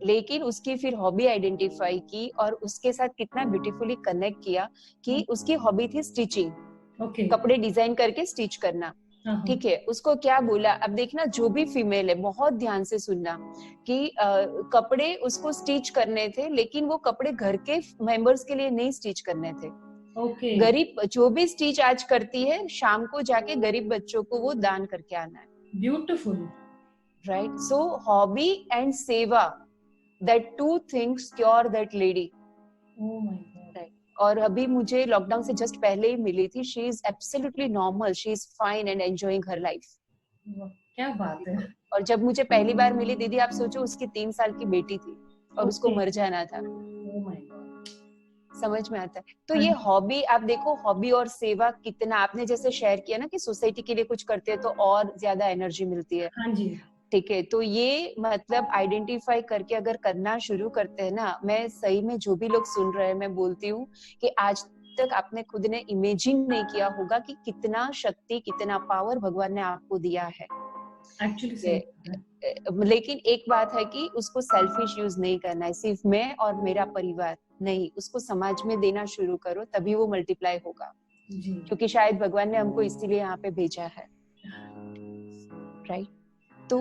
Speaker 2: लेकिन उसकी फिर हॉबी आइडेंटिफाई की और उसके साथ कितना ब्यूटीफुली कनेक्ट किया कि उसकी हॉबी थी स्टिचिंग,
Speaker 1: ओके।
Speaker 2: कपड़े डिजाइन करके स्टिच करना।
Speaker 1: हाँ हाँ।
Speaker 2: ठीक है। उसको क्या बोला, अब देखना जो भी फीमेल है बहुत ध्यान से सुनना कि कपड़े उसको स्टिच करने थे, लेकिन वो कपड़े घर के मेंबर्स के लिए नहीं स्टिच करने थे।
Speaker 1: ओके।
Speaker 2: गरीब जो भी स्टिच आज करती है, शाम को जाके गरीब बच्चों को वो दान करके आना है,
Speaker 1: beautiful.
Speaker 2: Right. So hobby and seva, that two things cure that lady,
Speaker 1: oh my god.
Speaker 2: Right. और अभी मुझे लॉकडाउन से जस्ट पहले ही मिली थी। She is absolutely normal, she is fine and enjoying her life.
Speaker 1: क्या बात है।
Speaker 2: और जब मुझे पहली बार मिली दीदी, आप सोचो उसकी 3 साल की बेटी थी और उसको
Speaker 1: ओके।
Speaker 2: मर जाना था।
Speaker 1: ओ माय गॉड।
Speaker 2: समझ में आता है? तो
Speaker 1: हाँ
Speaker 2: ये
Speaker 1: जी।
Speaker 2: हॉबी, आप देखो हॉबी और सेवा कितना, आपने जैसे शेयर किया ना कि सोसाइटी के लिए कुछ करते हैं तो और ज्यादा एनर्जी मिलती है।
Speaker 1: हाँ जी।
Speaker 2: ठीक है। तो ये मतलब आइडेंटिफाई करके अगर करना शुरू करते हैं ना, मैं सही में जो भी लोग सुन रहे हैं, मैं बोलती हूँ कि आज तक आपने खुद ने इमेजिन नहीं किया होगा कि कितना शक्ति, कितना पावर भगवान ने आपको दिया है।
Speaker 1: एक्चुअली सही बात है।
Speaker 2: लेकिन एक बात है कि उसको सेल्फिश यूज नहीं करना है, सिर्फ मैं और मेरा परिवार नहीं, उसको समाज में देना शुरू करो, तभी वो मल्टीप्लाई होगा।
Speaker 1: जी।
Speaker 2: क्योंकि शायद भगवान ने हमको इसीलिए यहाँ पे भेजा है, राइट। तो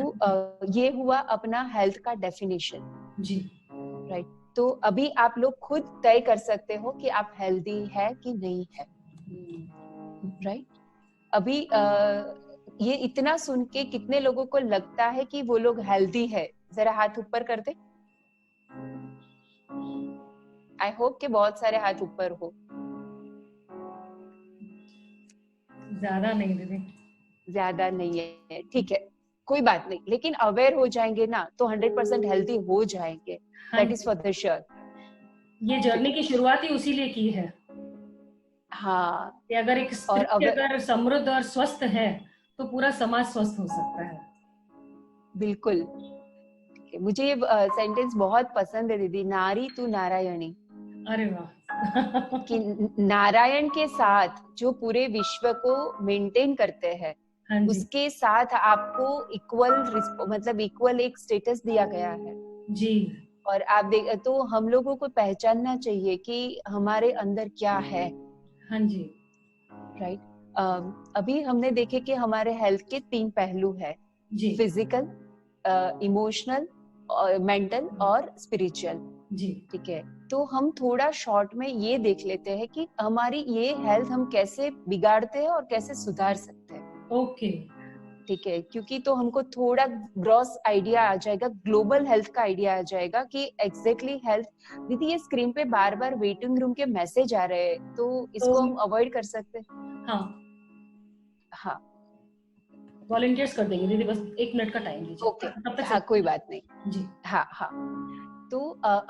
Speaker 2: ये हुआ अपना हेल्थ का डेफिनेशन,
Speaker 1: जी।
Speaker 2: राइट। तो अभी आप लोग खुद तय कर सकते हो कि आप हेल्दी है कि नहीं है, राइट। अभी ये इतना सुन के कितने लोगों को लगता है कि वो लोग हेल्दी है? जरा हाथ ऊपर कर दे। आई होप कि बहुत सारे हाथ ऊपर हो।
Speaker 1: ज्यादा नहीं दीदी।
Speaker 2: ज्यादा नहीं है, ठीक है, कोई बात नहीं। लेकिन अवेयर हो जाएंगे ना तो 100% हेल्दी हो जाएंगे,
Speaker 1: हाँ
Speaker 2: दैट इज
Speaker 1: जी।
Speaker 2: For the sure.
Speaker 1: ये
Speaker 2: ठीक
Speaker 1: जर्नी
Speaker 2: है।
Speaker 1: की शुरुआत ही उसी लिए की है
Speaker 2: हाँ।
Speaker 1: कि अगर एक
Speaker 2: और
Speaker 1: स्त्री अगर समृद्ध और स्वस्थ है, तो पूरा समाज स्वस्थ हो सकता है।
Speaker 2: बिल्कुल। मुझे ये सेंटेंस बहुत पसंद है दीदी, नारी तू नारायणी।
Speaker 1: अरे वाह।
Speaker 2: कि नारायण के साथ जो पूरे विश्व को मेंटेन करते हैं,
Speaker 1: हाँ जी।
Speaker 2: उसके साथ आपको इक्वल मतलब इक्वल एक स्टेटस दिया गया है।
Speaker 1: जी।
Speaker 2: और आप देख तो हम लोगों को पहचानना चाहिए कि हमारे अंदर क्या है,
Speaker 1: हाँ जी,
Speaker 2: राइट। अभी हमने देखे कि हमारे हेल्थ के 3 पहलू है,
Speaker 1: जी,
Speaker 2: फिजिकल, इमोशनल, मेंटल और स्पिरिचुअल।
Speaker 1: जी,
Speaker 2: ठीक है, तो हम थोड़ा शॉर्ट में ये देख लेते हैं कि हमारी ये हेल्थ हम कैसे बिगाड़ते हैं और कैसे सुधार सकते हैं।
Speaker 1: ओके,
Speaker 2: ठीक है, क्योंकि तो हमको थोड़ा ग्रॉस आइडिया आ जाएगा, ग्लोबल हेल्थ का आइडिया आ जाएगा कि एग्जैक्टली हेल्थ। दीदी ये स्क्रीन पे बार बार वेटिंग रूम के मैसेज आ रहे हैं, तो
Speaker 1: तो
Speaker 2: इसको हम अवॉइड कर सकते हैं।
Speaker 1: हाँ,
Speaker 2: हाँ,
Speaker 1: वॉलंटियर्स कर देंगे दीदी, बस 1 मिनट का टाइम दीजिए,
Speaker 2: ओके,
Speaker 1: तब तक
Speaker 2: हाँ कोई
Speaker 1: चल।
Speaker 2: बात नहीं।
Speaker 1: जी,
Speaker 2: हाँ हाँ, तो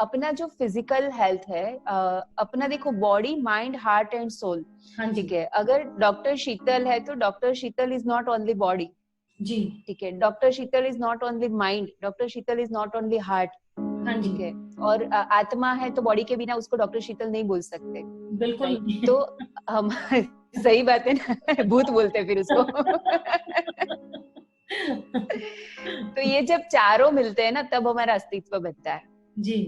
Speaker 2: अपना जो फिजिकल हेल्थ है, अपना देखो body, mind, heart and soul.
Speaker 1: हाँ जी,
Speaker 2: ठीक है, अगर डॉक्टर शीतल है तो doctor Sheetal is not only body.
Speaker 1: जी,
Speaker 2: ठीक है, doctor Sheetal is not only mind, doctor Sheetal is not only heart.
Speaker 1: हाँ जी,
Speaker 2: ठीक है, और आत्मा है तो बॉडी के बिना उसको डॉक्टर शीतल नहीं बोल सकते,
Speaker 1: बिल्कुल
Speaker 2: राइट।
Speaker 1: नहीं।
Speaker 2: तो हम सही बात है ना, भूत बोलते हैं फिर उसको। तो ये जब चारों मिलते हैं ना तब हमारा अस्तित्व बनता है।
Speaker 1: जी,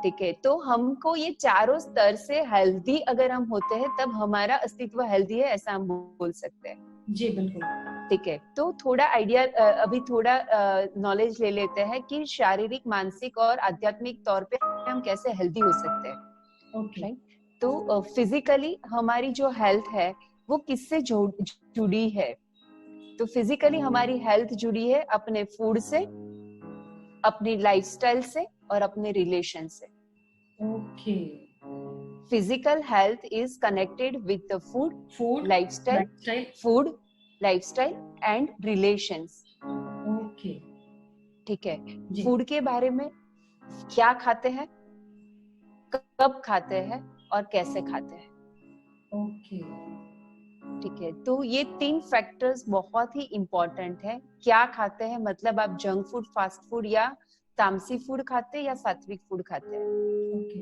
Speaker 2: ठीक है, तो हमको ये चारों स्तर से हेल्दी अगर हम होते हैं तब हमारा अस्तित्व हेल्दी है, ऐसा हम बोल सकते हैं।
Speaker 1: जी, बिल्कुल,
Speaker 2: ठीक है, तो थोड़ा आइडिया, अभी थोड़ा नॉलेज ले लेते हैं कि शारीरिक, मानसिक और आध्यात्मिक तौर पे हम कैसे हेल्दी हो सकते हैं,
Speaker 1: ओके,
Speaker 2: राइट। तो फिजिकली हमारी जो हेल्थ है वो किससे जुड़ी है? तो फिजिकली हमारी हेल्थ जुड़ी है अपने फूड से, अपनी लाइफस्टाइल से और अपने रिलेशन से।
Speaker 1: Okay,
Speaker 2: physical health is connected with the food,
Speaker 1: food,
Speaker 2: lifestyle,
Speaker 1: lifestyle,
Speaker 2: food, lifestyle and relations.
Speaker 1: Okay,
Speaker 2: ठीक है,
Speaker 1: जी,
Speaker 2: फूड के बारे में, क्या खाते हैं, कब खाते हैं और कैसे खाते हैं।
Speaker 1: ओके,
Speaker 2: ठीक है, तो ये 3 फैक्टर्स बहुत ही इंपॉर्टेंट है। क्या खाते हैं मतलब आप जंक फूड, फास्ट फूड या तामसी फूड खाते हैं या सात्विक फूड खाते हैं।
Speaker 1: ओके,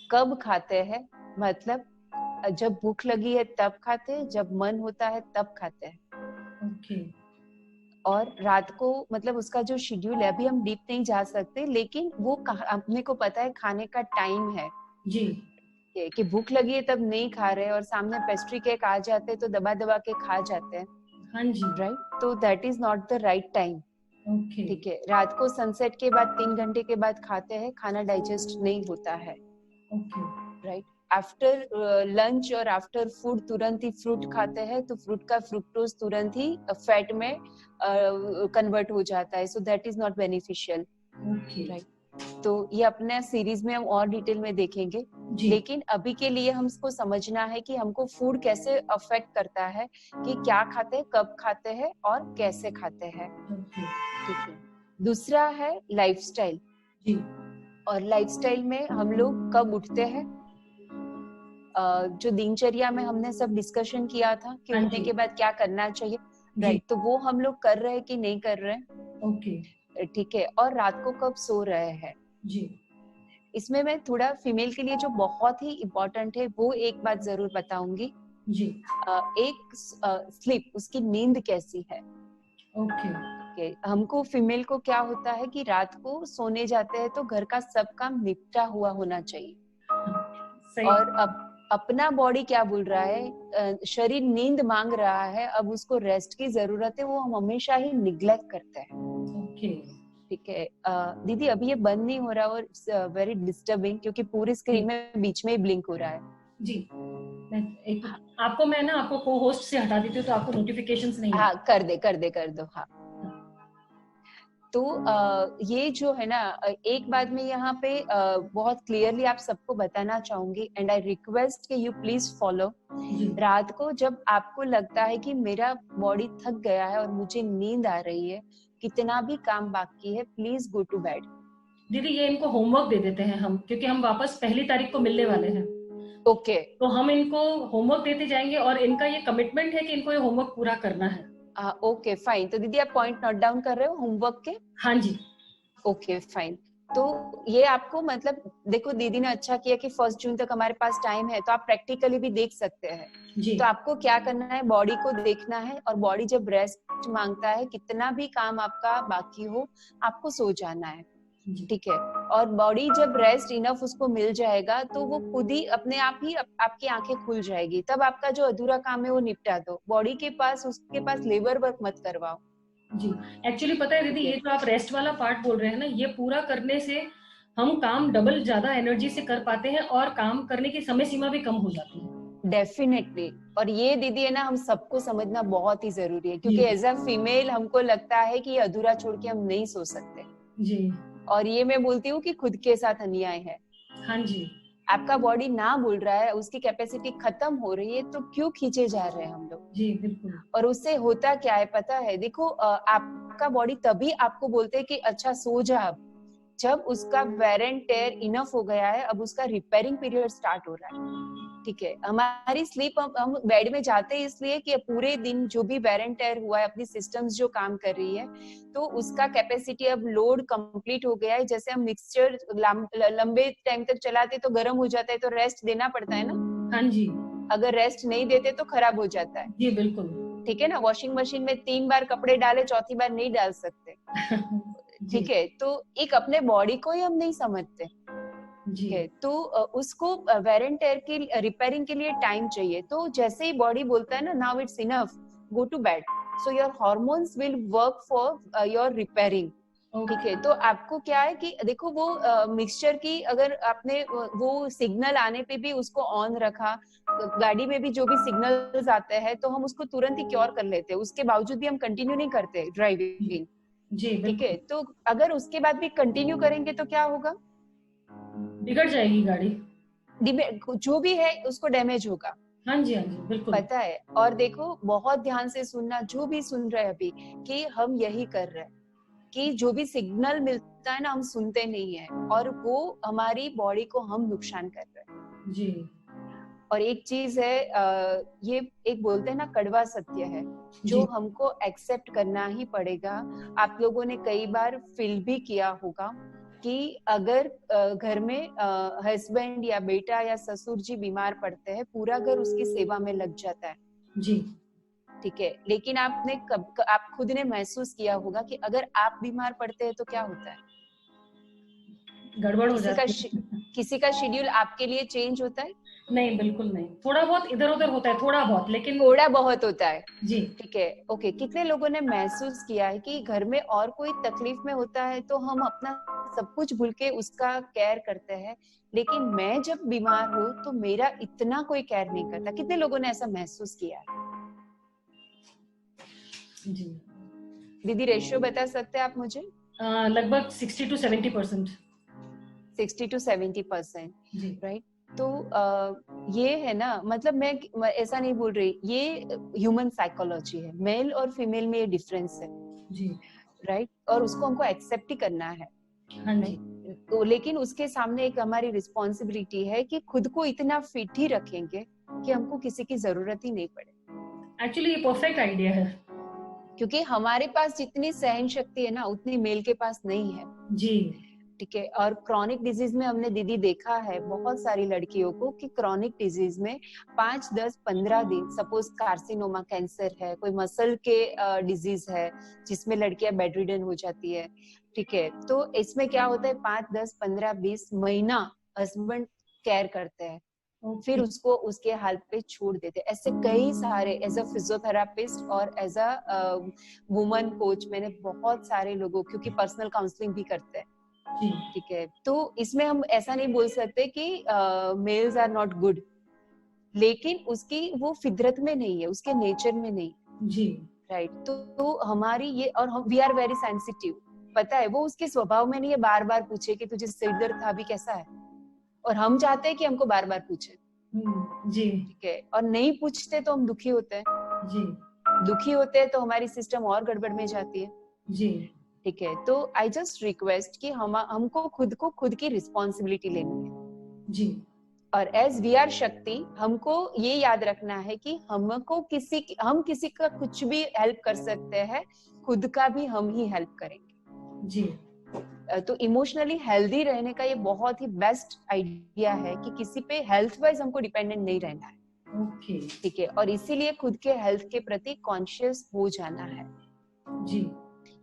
Speaker 2: कब खाते हैं मतलब जब भूख लगी है तब खाते हैं, जब मन होता है तब खाते हैं।
Speaker 1: ओके,
Speaker 2: और रात को मतलब उसका जो शेड्यूल है, अभी हम डीप नहीं जा सकते, लेकिन वो अपने को पता है खाने का टाइम है
Speaker 1: जी,
Speaker 2: कि भूख लगी है तब नहीं खा रहे और सामने पेस्ट्री केक आ जाते हैं तो दबा दबा के खा जाते हैं,
Speaker 1: हाँ जी,
Speaker 2: राइट। तो that is not the right time.
Speaker 1: Okay,
Speaker 2: ठीक है, रात को सनसेट के बाद 3 घंटे के बाद खाते हैं, खाना डाइजेस्ट नहीं होता है,
Speaker 1: ओके,
Speaker 2: राइट। आफ्टर लंच और आफ्टर फूड तुरंत ही फ्रूट खाते हैं तो फ्रूट का फ्रुक्टोज तुरंत ही फैट में कन्वर्ट हो जाता है, so that is not beneficial,
Speaker 1: okay,
Speaker 2: right. तो ये अपने सीरीज में हम और डिटेल में देखेंगे,
Speaker 1: जी,
Speaker 2: लेकिन अभी के लिए हमको समझना है कि हमको फूड कैसे अफेक्ट करता है, कि क्या खाते हैं, कब खाते हैं और कैसे खाते हैं।
Speaker 1: ओके,
Speaker 2: ठीक है, दूसरा है लाइफस्टाइल।
Speaker 1: जी,
Speaker 2: और लाइफस्टाइल में हम लोग कब उठते हैं, जो दिनचर्या में हमने सब डिस्कशन किया था कि
Speaker 1: हाँ
Speaker 2: उठने
Speaker 1: जी,
Speaker 2: के बाद क्या करना चाहिए,
Speaker 1: जी,
Speaker 2: राइट, तो वो हम लोग कर रहे हैं कि नहीं कर रहे
Speaker 1: ओके,
Speaker 2: हैं। ठीक है, और रात को कब सो रहे हैं।
Speaker 1: जी,
Speaker 2: इसमें मैं थोड़ा फीमेल के लिए जो बहुत ही इम्पोर्टेंट है वो एक बात जरूर बताऊंगी।
Speaker 1: जी,
Speaker 2: एक स्लीप, उसकी नींद कैसी है।
Speaker 1: ओके,
Speaker 2: हमको फीमेल को क्या होता है कि रात को सोने जाते हैं तो घर का सब काम निपटा हुआ होना चाहिए,
Speaker 1: सही,
Speaker 2: और अपना बॉडी क्या बोल रहा है, शरीर नींद मांग रहा है, अब उसको रेस्ट की जरूरत है, वो हम हमेशा ही निग्लेक्ट करते हैं।
Speaker 1: ओके,
Speaker 2: ठीक है, दीदी अभी ये बंद नहीं हो रहा और वेरी डिस्टर्बिंग, क्योंकि पूरी स्क्रीन में बीच में ही ब्लिंक हो रहा है।
Speaker 1: जी, मैं एक आपको मैं ना आपको को होस्ट से हटा देती हूँ तो आपको नोटिफिकेशंस नहीं
Speaker 2: हाँ,
Speaker 1: आए।
Speaker 2: कर दो हाँ। तो ये जो है ना, एक बात मैं यहाँ पे बहुत क्लियरली आप सबको बताना चाहूंगी, एंड आई रिक्वेस्ट कि यू प्लीज फॉलो।
Speaker 1: जी,
Speaker 2: रात को जब आपको लगता है कि मेरा बॉडी थक गया है और मुझे नींद आ रही है, कितना भी काम बाकी है, प्लीज गो टू बेड।
Speaker 1: दीदी ये इनको होमवर्क दे देते हैं हम, क्योंकि हम वापस 1 तारीख को मिलने वाले हैं,
Speaker 2: ओके,
Speaker 1: तो हम इनको होमवर्क देते जाएंगे और इनका ये कमिटमेंट है कि इनको ये होमवर्क पूरा करना है।
Speaker 2: ओके फाइन, तो दीदी आप पॉइंट नोट डाउन कर रहे हो होमवर्क के।
Speaker 1: हाँ जी,
Speaker 2: ओके फाइन, तो ये आपको मतलब देखो दीदी ने अच्छा किया कि 1 जून तक हमारे पास टाइम है, तो आप प्रैक्टिकली भी देख सकते हैं।
Speaker 1: जी,
Speaker 2: तो आपको क्या करना है, बॉडी को देखना है, और बॉडी जब रेस्ट मांगता है, कितना भी काम आपका बाकी हो, आपको सो जाना है।
Speaker 1: जी
Speaker 2: ठीक है। और बॉडी जब रेस्ट इनफ उसको मिल जाएगा तो वो खुद ही अपने आप ही आपकी आंखें खुल जाएगी, तब आपका जो अधूरा काम है वो निपटा दो, बॉडी के पास उसके पास लेबर वर्क मत करवाओ।
Speaker 1: जी। एक्चुअली पता है दीदी,
Speaker 2: ठीक
Speaker 1: ये
Speaker 2: है।
Speaker 1: जो आप रेस्ट वाला पार्ट बोल रहे हैं ना, ये पूरा करने से हम काम डबल ज्यादा एनर्जी से कर पाते हैं और काम करने की समय सीमा भी कम हो जाती है।
Speaker 2: डेफिनेटली। और ये दीदी है ना, हम सबको समझना बहुत ही जरूरी है, क्योंकि
Speaker 1: जी
Speaker 2: एज अ फीमेल हमको लगता है कि ये अधूरा छोड़ के हम नहीं सो सकते,
Speaker 1: जी।
Speaker 2: और ये मैं बोलती हूँ कि खुद के साथ अन्याय है।
Speaker 1: हाँ जी।
Speaker 2: आपका बॉडी ना बोल रहा है, उसकी कैपेसिटी खत्म हो रही है, तो क्यों खींचे जा रहे हैं हम लोग।
Speaker 1: जी बिल्कुल।
Speaker 2: और उससे होता क्या है पता है, देखो आपका बॉडी तभी आपको बोलते हैं कि अच्छा सो जा अब, जब उसका वेर एंड टेयर इनफ हो गया है, अब उसका रिपेयरिंग पीरियड स्टार्ट हो रहा है। ठीक है। हमारी स्लीप, हम बेड में जाते हैं इसलिए कि पूरे दिन जो भी वेर एंड टेयर हुआ है, अपनी सिस्टम्स जो काम कर रही है, तो उसका कैपेसिटी अब लोड कंप्लीट हो गया है। जैसे हम मिक्सचर लंबे टाइम तक चलाते तो गर्म हो जाता है, तो रेस्ट देना पड़ता है ना।
Speaker 1: हाँ जी।
Speaker 2: अगर रेस्ट नहीं देते तो खराब हो जाता है।
Speaker 1: जी बिल्कुल।
Speaker 2: ठीक है ना। वॉशिंग मशीन में 3 बार कपड़े डाले, चौथी बार नहीं डाल सकते।
Speaker 1: जी
Speaker 2: ठीक है। तो एक अपने बॉडी को ही हम नहीं समझते
Speaker 1: जी।
Speaker 2: है, तो उसको वेर एंड टेयर की रिपेयरिंग के लिए टाइम चाहिए। तो जैसे ही बॉडी बोलता है ना, now it's enough, go to bed, so your hormones will work for your repairing. ठीक है। तो आपको क्या है कि देखो वो मिक्सचर की, अगर आपने वो सिग्नल आने पे भी उसको ऑन रखा, गाड़ी में भी जो भी सिग्नल्स आते हैं तो हम उसको तुरंत ही क्योर कर लेते हैं, उसके बावजूद भी हम कंटिन्यू नहीं करते ड्राइविंग।
Speaker 1: जी
Speaker 2: ठीक है।
Speaker 1: बिल्कुल।
Speaker 2: तो अगर उसके बाद भी कंटिन्यू करेंगे तो क्या होगा,
Speaker 1: बिगड़ जाएगी गाड़ी।
Speaker 2: जो भी है उसको डैमेज होगा।
Speaker 1: हाँ जी हाँ जी बिल्कुल।
Speaker 2: पता है। और देखो बहुत ध्यान से सुनना, जो भी सुन रहे हैं अभी, कि हम यही कर रहे हैं कि जो भी सिग्नल मिलता है ना, हम सुनते नहीं है, और वो हमारी बॉडी को हम नुकसान कर रहे हैं।
Speaker 1: जी
Speaker 2: और एक चीज है, ये एक बोलते हैं ना, कड़वा सत्य है, जो
Speaker 1: जी।
Speaker 2: हमको एक्सेप्ट करना ही पड़ेगा। आप लोगों ने कई बार फील भी किया होगा कि अगर घर में हस्बैंड या बेटा या ससुर जी बीमार पड़ते हैं, पूरा घर उसकी सेवा में लग जाता है।
Speaker 1: जी
Speaker 2: ठीक है। लेकिन आप खुद ने महसूस किया होगा कि अगर आप बीमार पड़ते हैं तो क्या होता है,
Speaker 1: गड़बड़ हो
Speaker 2: किसी का
Speaker 1: जाती है।
Speaker 2: किसी का शेड्यूल आपके लिए चेंज होता है।
Speaker 1: नहीं बिल्कुल नहीं, थोड़ा बहुत इधर उधर होता है, थोड़ा बहुत, लेकिन
Speaker 2: थोड़ा बहुत होता है।
Speaker 1: जी
Speaker 2: ठीक है। ओके। कितने लोगों ने महसूस किया है कि घर में और कोई तकलीफ में होता है तो हम अपना सब कुछ भूल के उसका केयर करते हैं, लेकिन मैं जब बीमार हूँ तो मेरा इतना कोई केयर नहीं करता। कितने लोगों ने ऐसा महसूस किया है।
Speaker 1: जी।
Speaker 2: दीदी रेशियो बता सकते हैं आप मुझे।
Speaker 1: लगभग 60 to 70%।
Speaker 2: 60 to 70%।
Speaker 1: Ji
Speaker 2: right. तो ये है ना, मतलब मैं ऐसा नहीं बोल रही, ये ह्यूमन साइकोलॉजी है, मेल और फीमेल में ये डिफरेंस है।
Speaker 1: जी।
Speaker 2: राइट। और उसको हमको एक्सेप्ट ही करना है।
Speaker 1: हाँ जी।
Speaker 2: राइट। तो लेकिन उसके सामने एक हमारी रिस्पॉन्सिबिलिटी है कि खुद को इतना फिट ही रखेंगे कि हमको किसी की जरूरत ही नहीं पड़े।
Speaker 1: एक्चुअली ये परफेक्ट आइडिया है।
Speaker 2: क्योंकि हमारे पास जितनी सहन शक्ति है ना, उतनी मेल के पास नहीं है।
Speaker 1: जी
Speaker 2: ठीक है। और क्रॉनिक डिजीज में हमने दीदी देखा है बहुत सारी लड़कियों को कि क्रॉनिक डिजीज में 5, 10, 15 दिन, सपोज कार्सिनोमा कैंसर है, कोई मसल के डिजीज है जिसमें लड़कियां बेड रिडन हो जाती है। ठीक है। तो इसमें क्या होता है, 5, 10, 15, 20 महीना हस्बैंड केयर करते हैं, फिर
Speaker 1: ओके।
Speaker 2: उसको उसके हाल पे छोड़ देते हैं। ऐसे कई सारे, एज अ फिजियोथेरापिस्ट और एज अ वुमन कोच, मैंने बहुत सारे लोगों, क्योंकि पर्सनल काउंसलिंग भी करते हैं।
Speaker 1: जी
Speaker 2: ठीक है। तो इसमें हम ऐसा नहीं बोल सकते कि मेल्स आर नॉट गुड, लेकिन उसकी वो फितरत में नहीं है, उसके नेचर में नहीं।
Speaker 1: जी।
Speaker 2: राइट। तो हमारी ये, और हम वी आर वेरी सेंसिटिव। पता है, वो उसके स्वभाव में नहीं है बार बार पूछे कि तुझे सिर दर्द था अभी कैसा है, और हम चाहते हैं कि हमको बार बार पूछे।
Speaker 1: जी
Speaker 2: ठीक है। और नहीं पूछते तो हम दुखी होते हैं,
Speaker 1: जी
Speaker 2: दुखी होते हैं तो हमारी सिस्टम और गड़बड़ में जाती है।
Speaker 1: जी।
Speaker 2: ठीक है। तो आई जस्ट रिक्वेस्ट कि हमको खुद को खुद की रिस्पॉन्सिबिलिटी लेनी है।
Speaker 1: जी
Speaker 2: और एज वी आर शक्ति, हमको ये याद रखना है कि हम किसी का कुछ भी हेल्प कर सकते हैं, खुद का भी हम ही हेल्प करेंगे।
Speaker 1: जी।
Speaker 2: तो इमोशनली हेल्दी रहने का ये बहुत ही बेस्ट आइडिया है कि किसी पे हेल्थ वाइज हमको डिपेंडेंट नहीं रहना है।
Speaker 1: ओके।
Speaker 2: ठीक है। और इसीलिए खुद के हेल्थ के प्रति कॉन्शियस हो जाना है।
Speaker 1: जी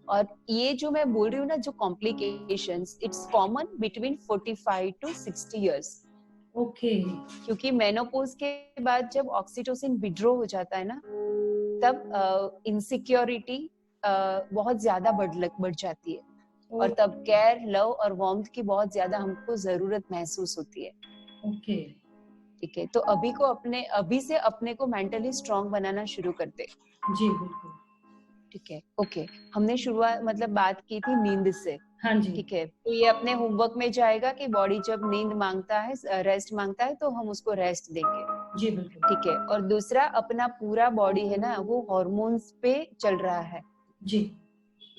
Speaker 2: और ये जो मैं बोल रही हूँ ना, जो complications, it's common between 45 to 60 years.
Speaker 1: Okay.
Speaker 2: क्योंकि मेनोपॉज के बाद जब ऑक्सीटोसिन विड्रॉ हो जाता है ना, तब इनसिक्योरिटी बहुत ज्यादा बढ़ जाती है, और तब केयर, लव और वार्मथ की बहुत ज्यादा हमको जरूरत महसूस होती है।
Speaker 1: ओके।
Speaker 2: ठीक है, तो अभी से अपने को मेंटली स्ट्रांग बनाना शुरू कर दे।
Speaker 1: जी बिल्कुल।
Speaker 2: ठीक है, ओके। हमने शुरुआत मतलब बात की थी नींद से।
Speaker 1: हाँ जी।
Speaker 2: ठीक है, तो ये अपने होमवर्क में जाएगा कि बॉडी जब नींद मांगता है, रेस्ट मांगता है, तो हम उसको रेस्ट देंगे।
Speaker 1: जी बिल्कुल।
Speaker 2: ठीक है, और दूसरा, अपना पूरा बॉडी है ना, वो हॉर्मोन्स पे चल रहा है।
Speaker 1: जी।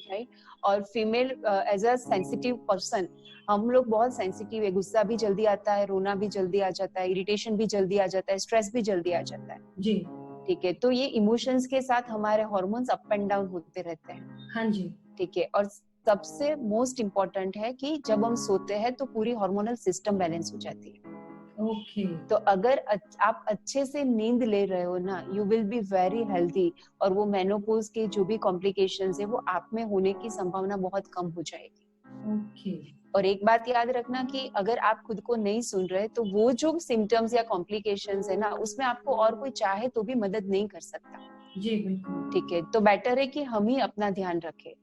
Speaker 2: राइट। और female as a sensitive person, हम लोग बहुत सेंसिटिव है, गुस्सा भी जल्दी आता है, रोना भी जल्दी आ जाता है, इरिटेशन भी जल्दी आ जाता है, स्ट्रेस भी जल्दी आ जाता है।
Speaker 1: जी।
Speaker 2: ठीक है, तो ये इमोशंस के साथ हमारे हॉर्मोन्स अप एंड डाउन होते रहते हैं।
Speaker 1: हाँ जी।
Speaker 2: ठीक है, और सबसे मोस्ट इम्पोर्टेंट है कि जब हम सोते हैं तो पूरी हार्मोनल सिस्टम बैलेंस हो जाती है।
Speaker 1: ओके।
Speaker 2: तो अगर आप अच्छे से नींद ले रहे हो ना, you will be very healthy, और वो मेनोपॉज के जो भी कॉम्प्लिकेशंस है वो आप में होने की संभावना बहुत कम हो जाएगी।
Speaker 1: ओके।
Speaker 2: और एक बात याद रखना कि अगर आप खुद को नहीं सुन रहे, तो वो जो सिम्टम्स या कॉम्प्लिकेशंस है ना, उसमें आपको और कोई चाहे तो भी मदद नहीं कर सकता।
Speaker 1: जी बिल्कुल।
Speaker 2: ठीक है, तो बेटर है कि हम ही अपना ध्यान रखें।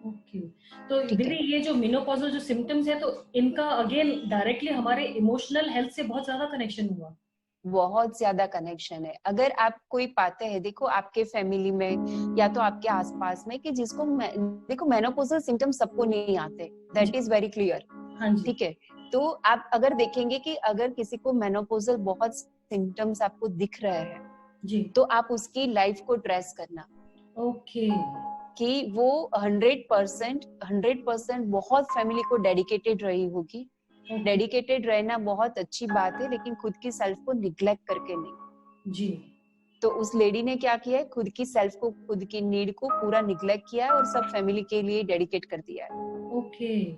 Speaker 1: ओके। तो
Speaker 2: ठीक
Speaker 1: दीदी,
Speaker 2: है,
Speaker 1: ये जो मेनोपॉजल जो सिम्टम्स है, तो इनका अगेन डायरेक्टली हमारे इमोशनल हेल्थ से बहुत ज्यादा कनेक्शन हुआ।
Speaker 2: बहुत ज्यादा कनेक्शन है। अगर आप कोई पाते हैं, देखो आपके फैमिली में या तो आपके आसपास में, कि जिसको देखो मेनोपॉजल सिम्टम सबको नहीं आते, दैट इज वेरी क्लियर।
Speaker 1: हाँ जी।
Speaker 2: ठीक है, तो आप अगर देखेंगे कि अगर किसी को मेनोपॉजल बहुत सिम्टम्स आपको दिख रहे हैं,
Speaker 1: जी।
Speaker 2: तो आप उसकी लाइफ को ट्रेस करना,
Speaker 1: ओके।
Speaker 2: कि वो 100% बहुत फैमिली को डेडिकेटेड रही होगी। डेडिकेटेड रहना बहुत अच्छी बात है, लेकिन खुद की सेल्फ को निग्लेक्ट करके नहीं।
Speaker 1: जी।
Speaker 2: तो उस लेडी ने क्या किया है, खुद की सेल्फ को, खुद की नीड को पूरा निग्लेक्ट किया है, और सब फैमिली के लिए डेडिकेट कर दिया है।
Speaker 1: ओके।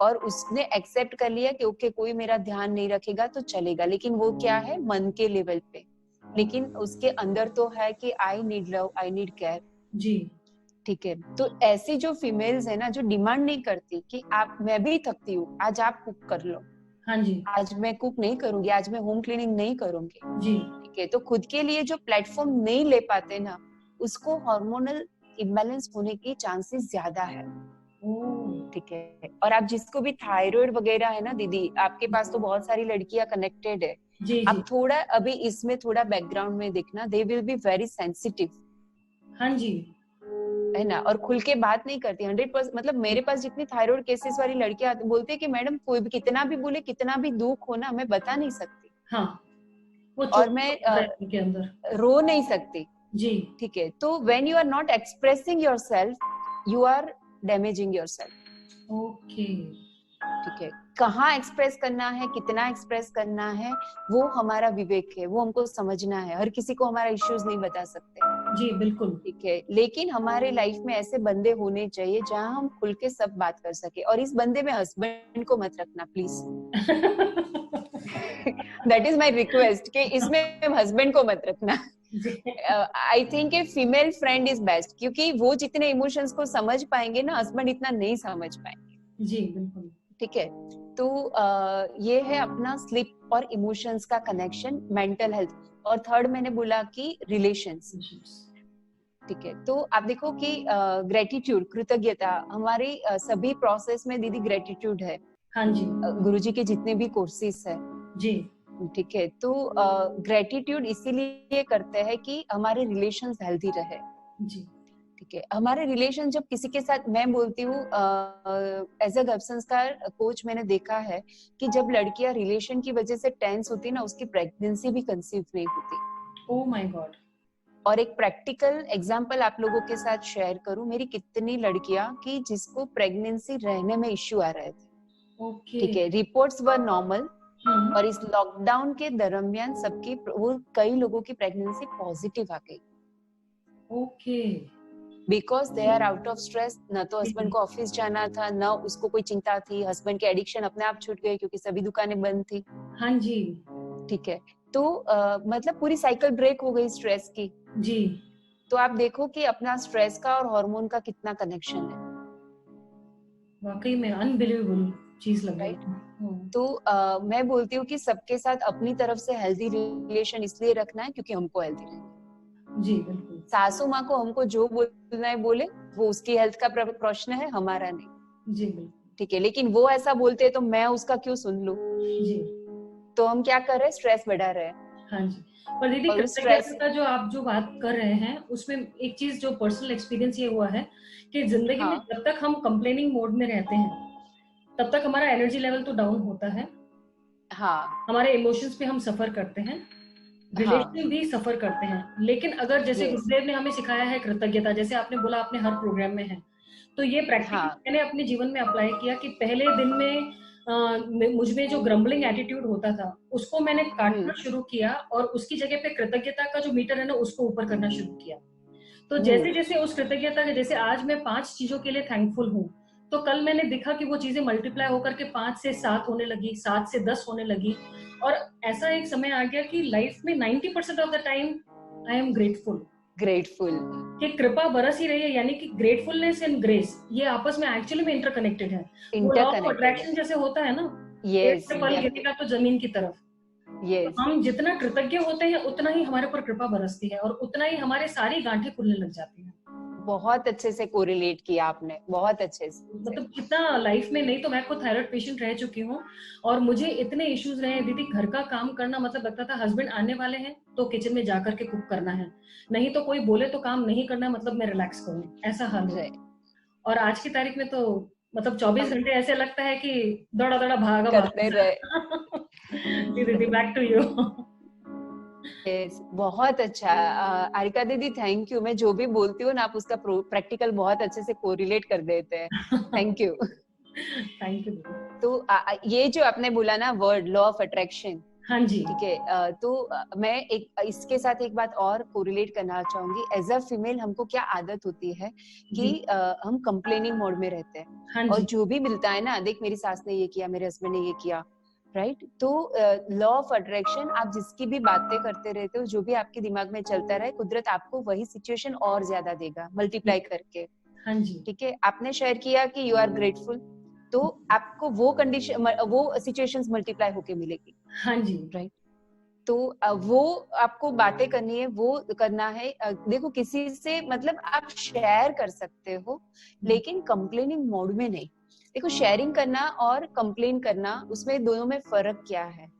Speaker 2: और उसने एक्सेप्ट कर लिया कि ओके, कोई मेरा ध्यान नहीं रखेगा तो चलेगा, लेकिन वो क्या है, मन के लेवल पे। लेकिन उसके अंदर तो है कि I need love, I need care.
Speaker 1: जी।
Speaker 2: ठीक है, तो ऐसी जो फीमेल्स है ना, जो डिमांड नहीं करती कि आप, मैं भी थकती हूँ, आज आप कुक कर लो,
Speaker 1: हाँ जी।
Speaker 2: आज मैं कुक नहीं करूंगी, आज मैं होम क्लीनिंग नहीं करूंगी।
Speaker 1: जी।
Speaker 2: ठीक है, तो खुद के लिए जो प्लेटफॉर्म नहीं ले पाते ना, उसको हार्मोनल इम्बैलेंस होने की चांसेस ज्यादा है। ठीक है, और आप जिसको भी थायराइड वगैरह है ना दीदी, आपके पास तो बहुत सारी लड़कियां कनेक्टेड है।
Speaker 1: जी।
Speaker 2: आप
Speaker 1: जी।
Speaker 2: थोड़ा अभी इसमें थोड़ा बैकग्राउंड में देखना, they will be very sensitive,
Speaker 1: हाँ जी।
Speaker 2: है ना, और खुल के बात नहीं करती 100%। मतलब मेरे पास जितनी थायराइड केसेस वाली लड़कियां आती, बोलती है कि मैडम कोई भी कितना भी बोले, कितना भी दुख हो ना, मैं बता नहीं सकती,
Speaker 1: हाँ, वो
Speaker 2: और
Speaker 1: चोट
Speaker 2: मैं
Speaker 1: होता है उनके अंदर।
Speaker 2: रो नहीं सकती।
Speaker 1: जी।
Speaker 2: ठीक है, तो when you are not expressing yourself, you are damaging yourself.
Speaker 1: Okay.
Speaker 2: ठीक है, कहाँ एक्सप्रेस करना है, कितना एक्सप्रेस करना है, वो हमारा विवेक है, वो हमको समझना है। हर किसी को हमारा इश्यूज नहीं बता सकते।
Speaker 1: जी बिल्कुल।
Speaker 2: ठीक है, लेकिन हमारे लाइफ में ऐसे बंदे होने चाहिए जहां हम खुल के सब बात कर सके। और इस बंदे में हस्बैंड को मत रखना please. That is my request, कि इसमें हस्बैंड को मत रखना। I think a female friend is best, क्योंकि वो जितने इमोशंस को समझ पाएंगे ना, हस्बैंड इतना नहीं समझ पाएंगे।
Speaker 1: जी बिल्कुल।
Speaker 2: ठीक है, तो ये है अपना स्लीप और इमोशंस का कनेक्शन, मेंटल हेल्थ। और थर्ड मैंने बोला कि रिलेशंस। ठीक है, तो आप देखो कि ग्रेटिट्यूड, कृतज्ञता, हमारी सभी प्रोसेस में दीदी ग्रेटिट्यूड है।
Speaker 1: हाँ जी।
Speaker 2: गुरुजी के जितने भी कोर्सेस है।
Speaker 1: जी।
Speaker 2: ठीक है, तो ग्रेटिट्यूड इसीलिए करते हैं कि हमारे रिलेशंस हेल्दी रहे।
Speaker 1: जी।
Speaker 2: ठीक है, हमारे रिलेशन जब किसी के साथ, मैं बोलती हूँ एज अ गर्भ संस्कार कोच, मैंने देखा है कि जब लड़कियां रिलेशन की वजह से टेंस होती है ना, उसकी प्रेगनेंसी भी कंसीव नहीं होती।
Speaker 1: ओ माय गॉड।
Speaker 2: और एक प्रैक्टिकल एग्जांपल आप लोगों के साथ शेयर करूं, मेरी कितनी लड़कियां कि जिसको प्रेगनेंसी रहने में इश्यू आ रहे थे।
Speaker 1: ओके।
Speaker 2: ठीक है, रिपोर्ट्स वर नॉर्मल, और इस लॉकडाउन के दरमियान सबकी, वो कई लोगों की प्रेगनेंसी पॉजिटिव आ गई।
Speaker 1: Okay.
Speaker 2: Because they are out of stress. न तो हस्बैंड को ऑफिस जाना था, न उसको कोई चिंता थी, हस्बैंड के एडिक्शन अपने आप छूट गए क्योंकि सभी दुकानें बंद थी।
Speaker 1: हाँ जी।
Speaker 2: ठीक है, तो मतलब पूरी साइकिल ब्रेक हो गई स्ट्रेस की।
Speaker 1: जी।
Speaker 2: तो आप देखो कि अपना स्ट्रेस का और हार्मोन का कितना कनेक्शन है।
Speaker 1: वाकई में अनबिलीवेबल चीज लग रही
Speaker 2: राइट।
Speaker 1: है।
Speaker 2: तो मैं बोलती हूँ कि सबके साथ अपनी तरफ से हेल्दी रिलेशन इसलिए रखना है क्योंकि हमको हेल्दी रहना है।
Speaker 1: जी बिल्कुल।
Speaker 2: सासू माँ को हमको जो बोलना है बोले, वो उसकी हेल्थ का प्रश्न है, हमारा नहीं।
Speaker 1: जी बिल्कुल।
Speaker 2: ठीक है, लेकिन वो ऐसा बोलते हैं तो मैं उसका क्यों सुन लूं?
Speaker 1: जी।
Speaker 2: तो हम क्या कर रहे हैं, स्ट्रेस बढ़ा रहे हैं।
Speaker 1: हाँ जी। पर दीदी
Speaker 2: और उस
Speaker 1: कृतज्ञता
Speaker 2: स्ट्रेस,
Speaker 1: का जो आप जो बात कर रहे हैं उसमें एक चीज जो पर्सनल एक्सपीरियंस ये हुआ है कि जिंदगी में
Speaker 2: हाँ
Speaker 1: जब तक हम कंप्लेनिंग मोड में रहते हैं तब तक हमारा एनर्जी लेवल तो डाउन होता है,
Speaker 2: हाँ
Speaker 1: हमारे इमोशंस पे हम सफर करते हैं,
Speaker 2: हाँ,
Speaker 1: रिलेशन भी सफर करते हैं। लेकिन अगर जैसे
Speaker 2: यस,
Speaker 1: गुरुदेव ने हमें सिखाया है कृतज्ञता, जैसे आपने बोला आपने हर प्रोग्राम में है, तो ये प्रैक्टिकली
Speaker 2: हाँ,
Speaker 1: मैंने अपने जीवन में अप्लाई किया कि पहले दिन में मुझ में जो ग्रम्बलिंग एटीट्यूड होता था उसको मैंने काटना शुरू किया और उसकी जगह पे कृतज्ञता का जो मीटर है ना उसको ऊपर करना शुरू किया। तो जैसे जैसे उस कृतज्ञता के, जैसे आज मैं 5 चीजों के लिए थैंकफुल हूँ, तो कल मैंने देखा कि वो चीजें मल्टीप्लाई होकर के 5 से 7 होने लगी, 7 से 10 होने लगी। और ऐसा एक समय आ गया कि लाइफ में 90% of the time I am grateful,
Speaker 2: grateful,
Speaker 1: कि कृपा बरस ही रही है। यानी कि ग्रेटफुलनेस एंड ग्रेस ये आपस में एक्चुअली में इंटरकनेक्टेड है। वो लॉ ऑफ
Speaker 2: इंटरकनेक्टेड है।
Speaker 1: अट्रैक्शन जैसे होता है ना, पेड़
Speaker 2: यस,
Speaker 1: से फल गिरेगा तो जमीन की तरफ। तो
Speaker 2: यस,
Speaker 1: हम जितना कृतज्ञ होते हैं उतना ही हमारे ऊपर कृपा बरसती है और उतना ही हमारे सारी गांठें खुलने लग जाती हैं।
Speaker 2: बहुत अच्छे से कोरिलेट किया आपने, बहुत अच्छे से।
Speaker 1: मतलब कितना लाइफ में, नहीं तो मैं खुद थायराइड पेशेंट रह चुकी हूँ और मुझे इतने इश्यूज रहे हैं दीदी। घर का काम करना मतलब लगता था हस्बैंड आने वाले हैं तो किचन में जाकर के कुक करना है, नहीं तो कोई बोले तो काम नहीं करना, मतलब मैं रिलैक्स करूँ, ऐसा हाल होता।
Speaker 2: राइट,
Speaker 1: और आज की तारीख में तो मतलब 24
Speaker 2: हम
Speaker 1: घंटे ऐसे लगता है कि दौड़ा दौड़ा भागा
Speaker 2: करते
Speaker 1: वापस।
Speaker 2: रहे।
Speaker 1: जी दीदी, बैक टू यू।
Speaker 2: यस, बहुत अच्छा। आरिका दीदी, थैंक यू। मैं जो भी बोलती हूँ ना, आप उसका प्रैक्टिकल बहुत अच्छे से कोरिलेट कर देते हैं। Thank you.
Speaker 1: थैंक यू दीदी।
Speaker 2: तो ये जो आपने बोला ना वर्ड, लॉ ऑफ अट्रैक्शन,
Speaker 1: हाँ जी।
Speaker 2: ठीक है, तो मैं एक इसके साथ एक बात और कोरिलेट करना चाहूंगी। एज अ फीमेल हमको क्या आदत होती है कि
Speaker 1: जी।
Speaker 2: हम कंप्लेनिंग मोड में रहते हैं,
Speaker 1: हाँ
Speaker 2: और
Speaker 1: जी।
Speaker 2: जो भी मिलता है ना, देख मेरी सास ने ये किया, मेरे हस्बैंड ने ये किया, राइट। तो लॉ ऑफ अट्रैक्शन, आप जिसकी भी बातें करते रहते हो, जो भी आपके दिमाग में चलता रहे, कुदरत आपको वही सिचुएशन और ज्यादा देगा मल्टीप्लाई करके।
Speaker 1: हाँ जी।
Speaker 2: ठीक है, आपने शेयर किया कि यू आर ग्रेटफुल, तो आपको वो कंडीशन, वो सिचुएशंस मल्टीप्लाई होके मिलेगी,
Speaker 1: हाँ जी।
Speaker 2: राइट। तो वो आपको बातें करनी है, वो करना है। देखो, किसी से मतलब आप शेयर कर सकते हो, लेकिन कंप्लेनिंग मोड में नहीं। देखो, शेयरिंग करना और कंप्लेन करना, उसमें दोनों में फर्क क्या है,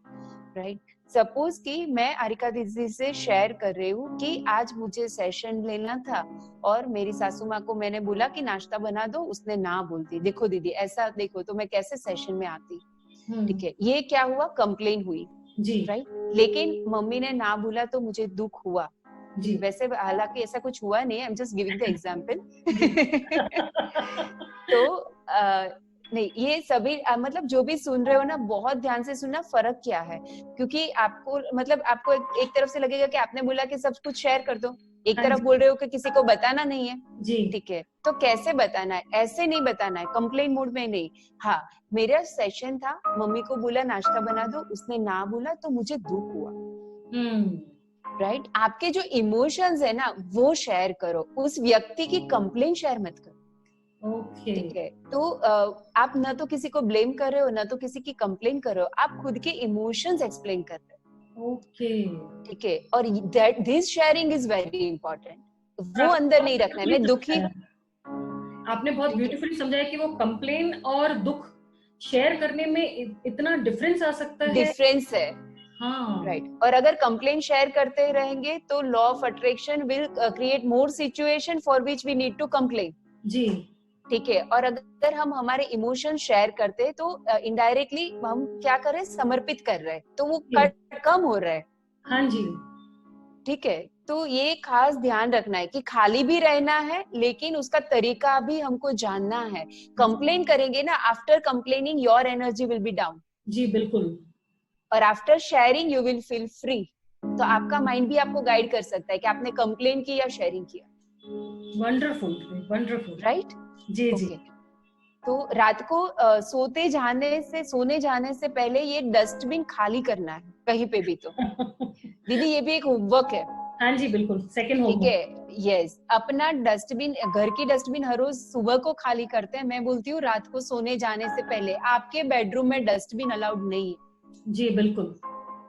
Speaker 2: राइट। सपोज कि मैं आरिका दीदी से शेयर कर रही हूँ कि आज मुझे सेशन लेना था और मेरी सासू माँ को मैंने बोला कि नाश्ता बना दो, उसने ना बोल दी। देखो दीदी, ऐसा देखो तो मैं कैसे सेशन में आती। ठीक है, ये क्या हुआ, कंप्लेन हुई,
Speaker 1: जी।
Speaker 2: राइट। लेकिन मम्मी ने ना बोला तो मुझे दुख हुआ।
Speaker 1: जी।
Speaker 2: वैसे हालांकि ऐसा कुछ हुआ नहीं, I am just giving the example.
Speaker 1: जी।
Speaker 2: तो नहीं, ये सभी मतलब जो भी सुन रहे हो ना, बहुत ध्यान से सुनना, फर्क क्या है। क्योंकि आपको मतलब आपको एक तरफ से लगेगा कि आपने बोला कि सब कुछ शेयर कर दो, एक
Speaker 1: हाँ
Speaker 2: तरफ
Speaker 1: जी।
Speaker 2: बोल रहे हो कि किसी को बताना नहीं है।
Speaker 1: जी।
Speaker 2: ठीक है, तो कैसे बताना है, ऐसे नहीं बताना है, कंप्लेन मोड में नहीं। हाँ, मेरा सेशन था, मम्मी को बोला नाश्ता बना दो, उसने ना बोला तो मुझे दुख हुआ, राइट। आपके जो इमोशंस है ना, वो शेयर करो, उस व्यक्ति की कंप्लेन शेयर मत करो।
Speaker 1: ओके।
Speaker 2: ठीक है, तो आप ना तो किसी को ब्लेम कर रहे हो, ना तो किसी की कंप्लेन कर रहे हो, आप खुद के इमोशंस एक्सप्लेन कर रहे हो।
Speaker 1: ओके।
Speaker 2: ठीक है, और that this sharing is very important.
Speaker 1: और
Speaker 2: वो
Speaker 1: आपने
Speaker 2: अंदर
Speaker 1: बहुत
Speaker 2: नहीं रखना है,
Speaker 1: ब्यूटीफुली
Speaker 2: मैं दुखी।
Speaker 1: समझाया, आपने बहुत
Speaker 2: ठीक है,
Speaker 1: ब्यूटीफुली समझाया कि वो कंप्लेन और दुख शेयर करने में इतना डिफरेंस आ सकता है।
Speaker 2: डिफरेंस है,
Speaker 1: हाँ।
Speaker 2: राइट। और अगर कंप्लेन शेयर करते रहेंगे तो law of attraction will create more situation for which we need to complain.
Speaker 1: जी।
Speaker 2: ठीक है, और अगर हम हमारे इमोशन शेयर करते तो इनडायरेक्टली हम क्या कर रहे हैं, समर्पित कर रहे हैं, तो वो
Speaker 1: जी।
Speaker 2: कम हो रहा है।
Speaker 1: हाँ जी।
Speaker 2: ठीक है, तो ये खास ध्यान रखना है कि खाली भी रहना है, लेकिन उसका तरीका भी हमको जानना है। कंप्लेन करेंगे ना, after complaining your energy will be down,
Speaker 1: जी बिल्कुल।
Speaker 2: और after sharing you will feel free. तो आपका माइंड भी आपको गाइड कर सकता है कि आपने कंप्लेन की या शेयरिंग किया,
Speaker 1: वंडरफुल। वंडरफुल।
Speaker 2: राइट।
Speaker 1: जी जी।
Speaker 2: ओके, तो रात को सोने जाने से पहले ये डस्टबिन खाली करना है, कहीं पे भी। तो दीदी, ये भी एक होमवर्क है।
Speaker 1: हाँ जी, बिल्कुल, सेकंड होम।
Speaker 2: ठीक है, यस। अपना डस्टबिन, घर की डस्टबिन हर रोज सुबह को खाली करते हैं। मैं बोलती हूँ रात को सोने जाने से पहले आपके बेडरूम में डस्टबिन अलाउड नहीं है।
Speaker 1: जी बिल्कुल।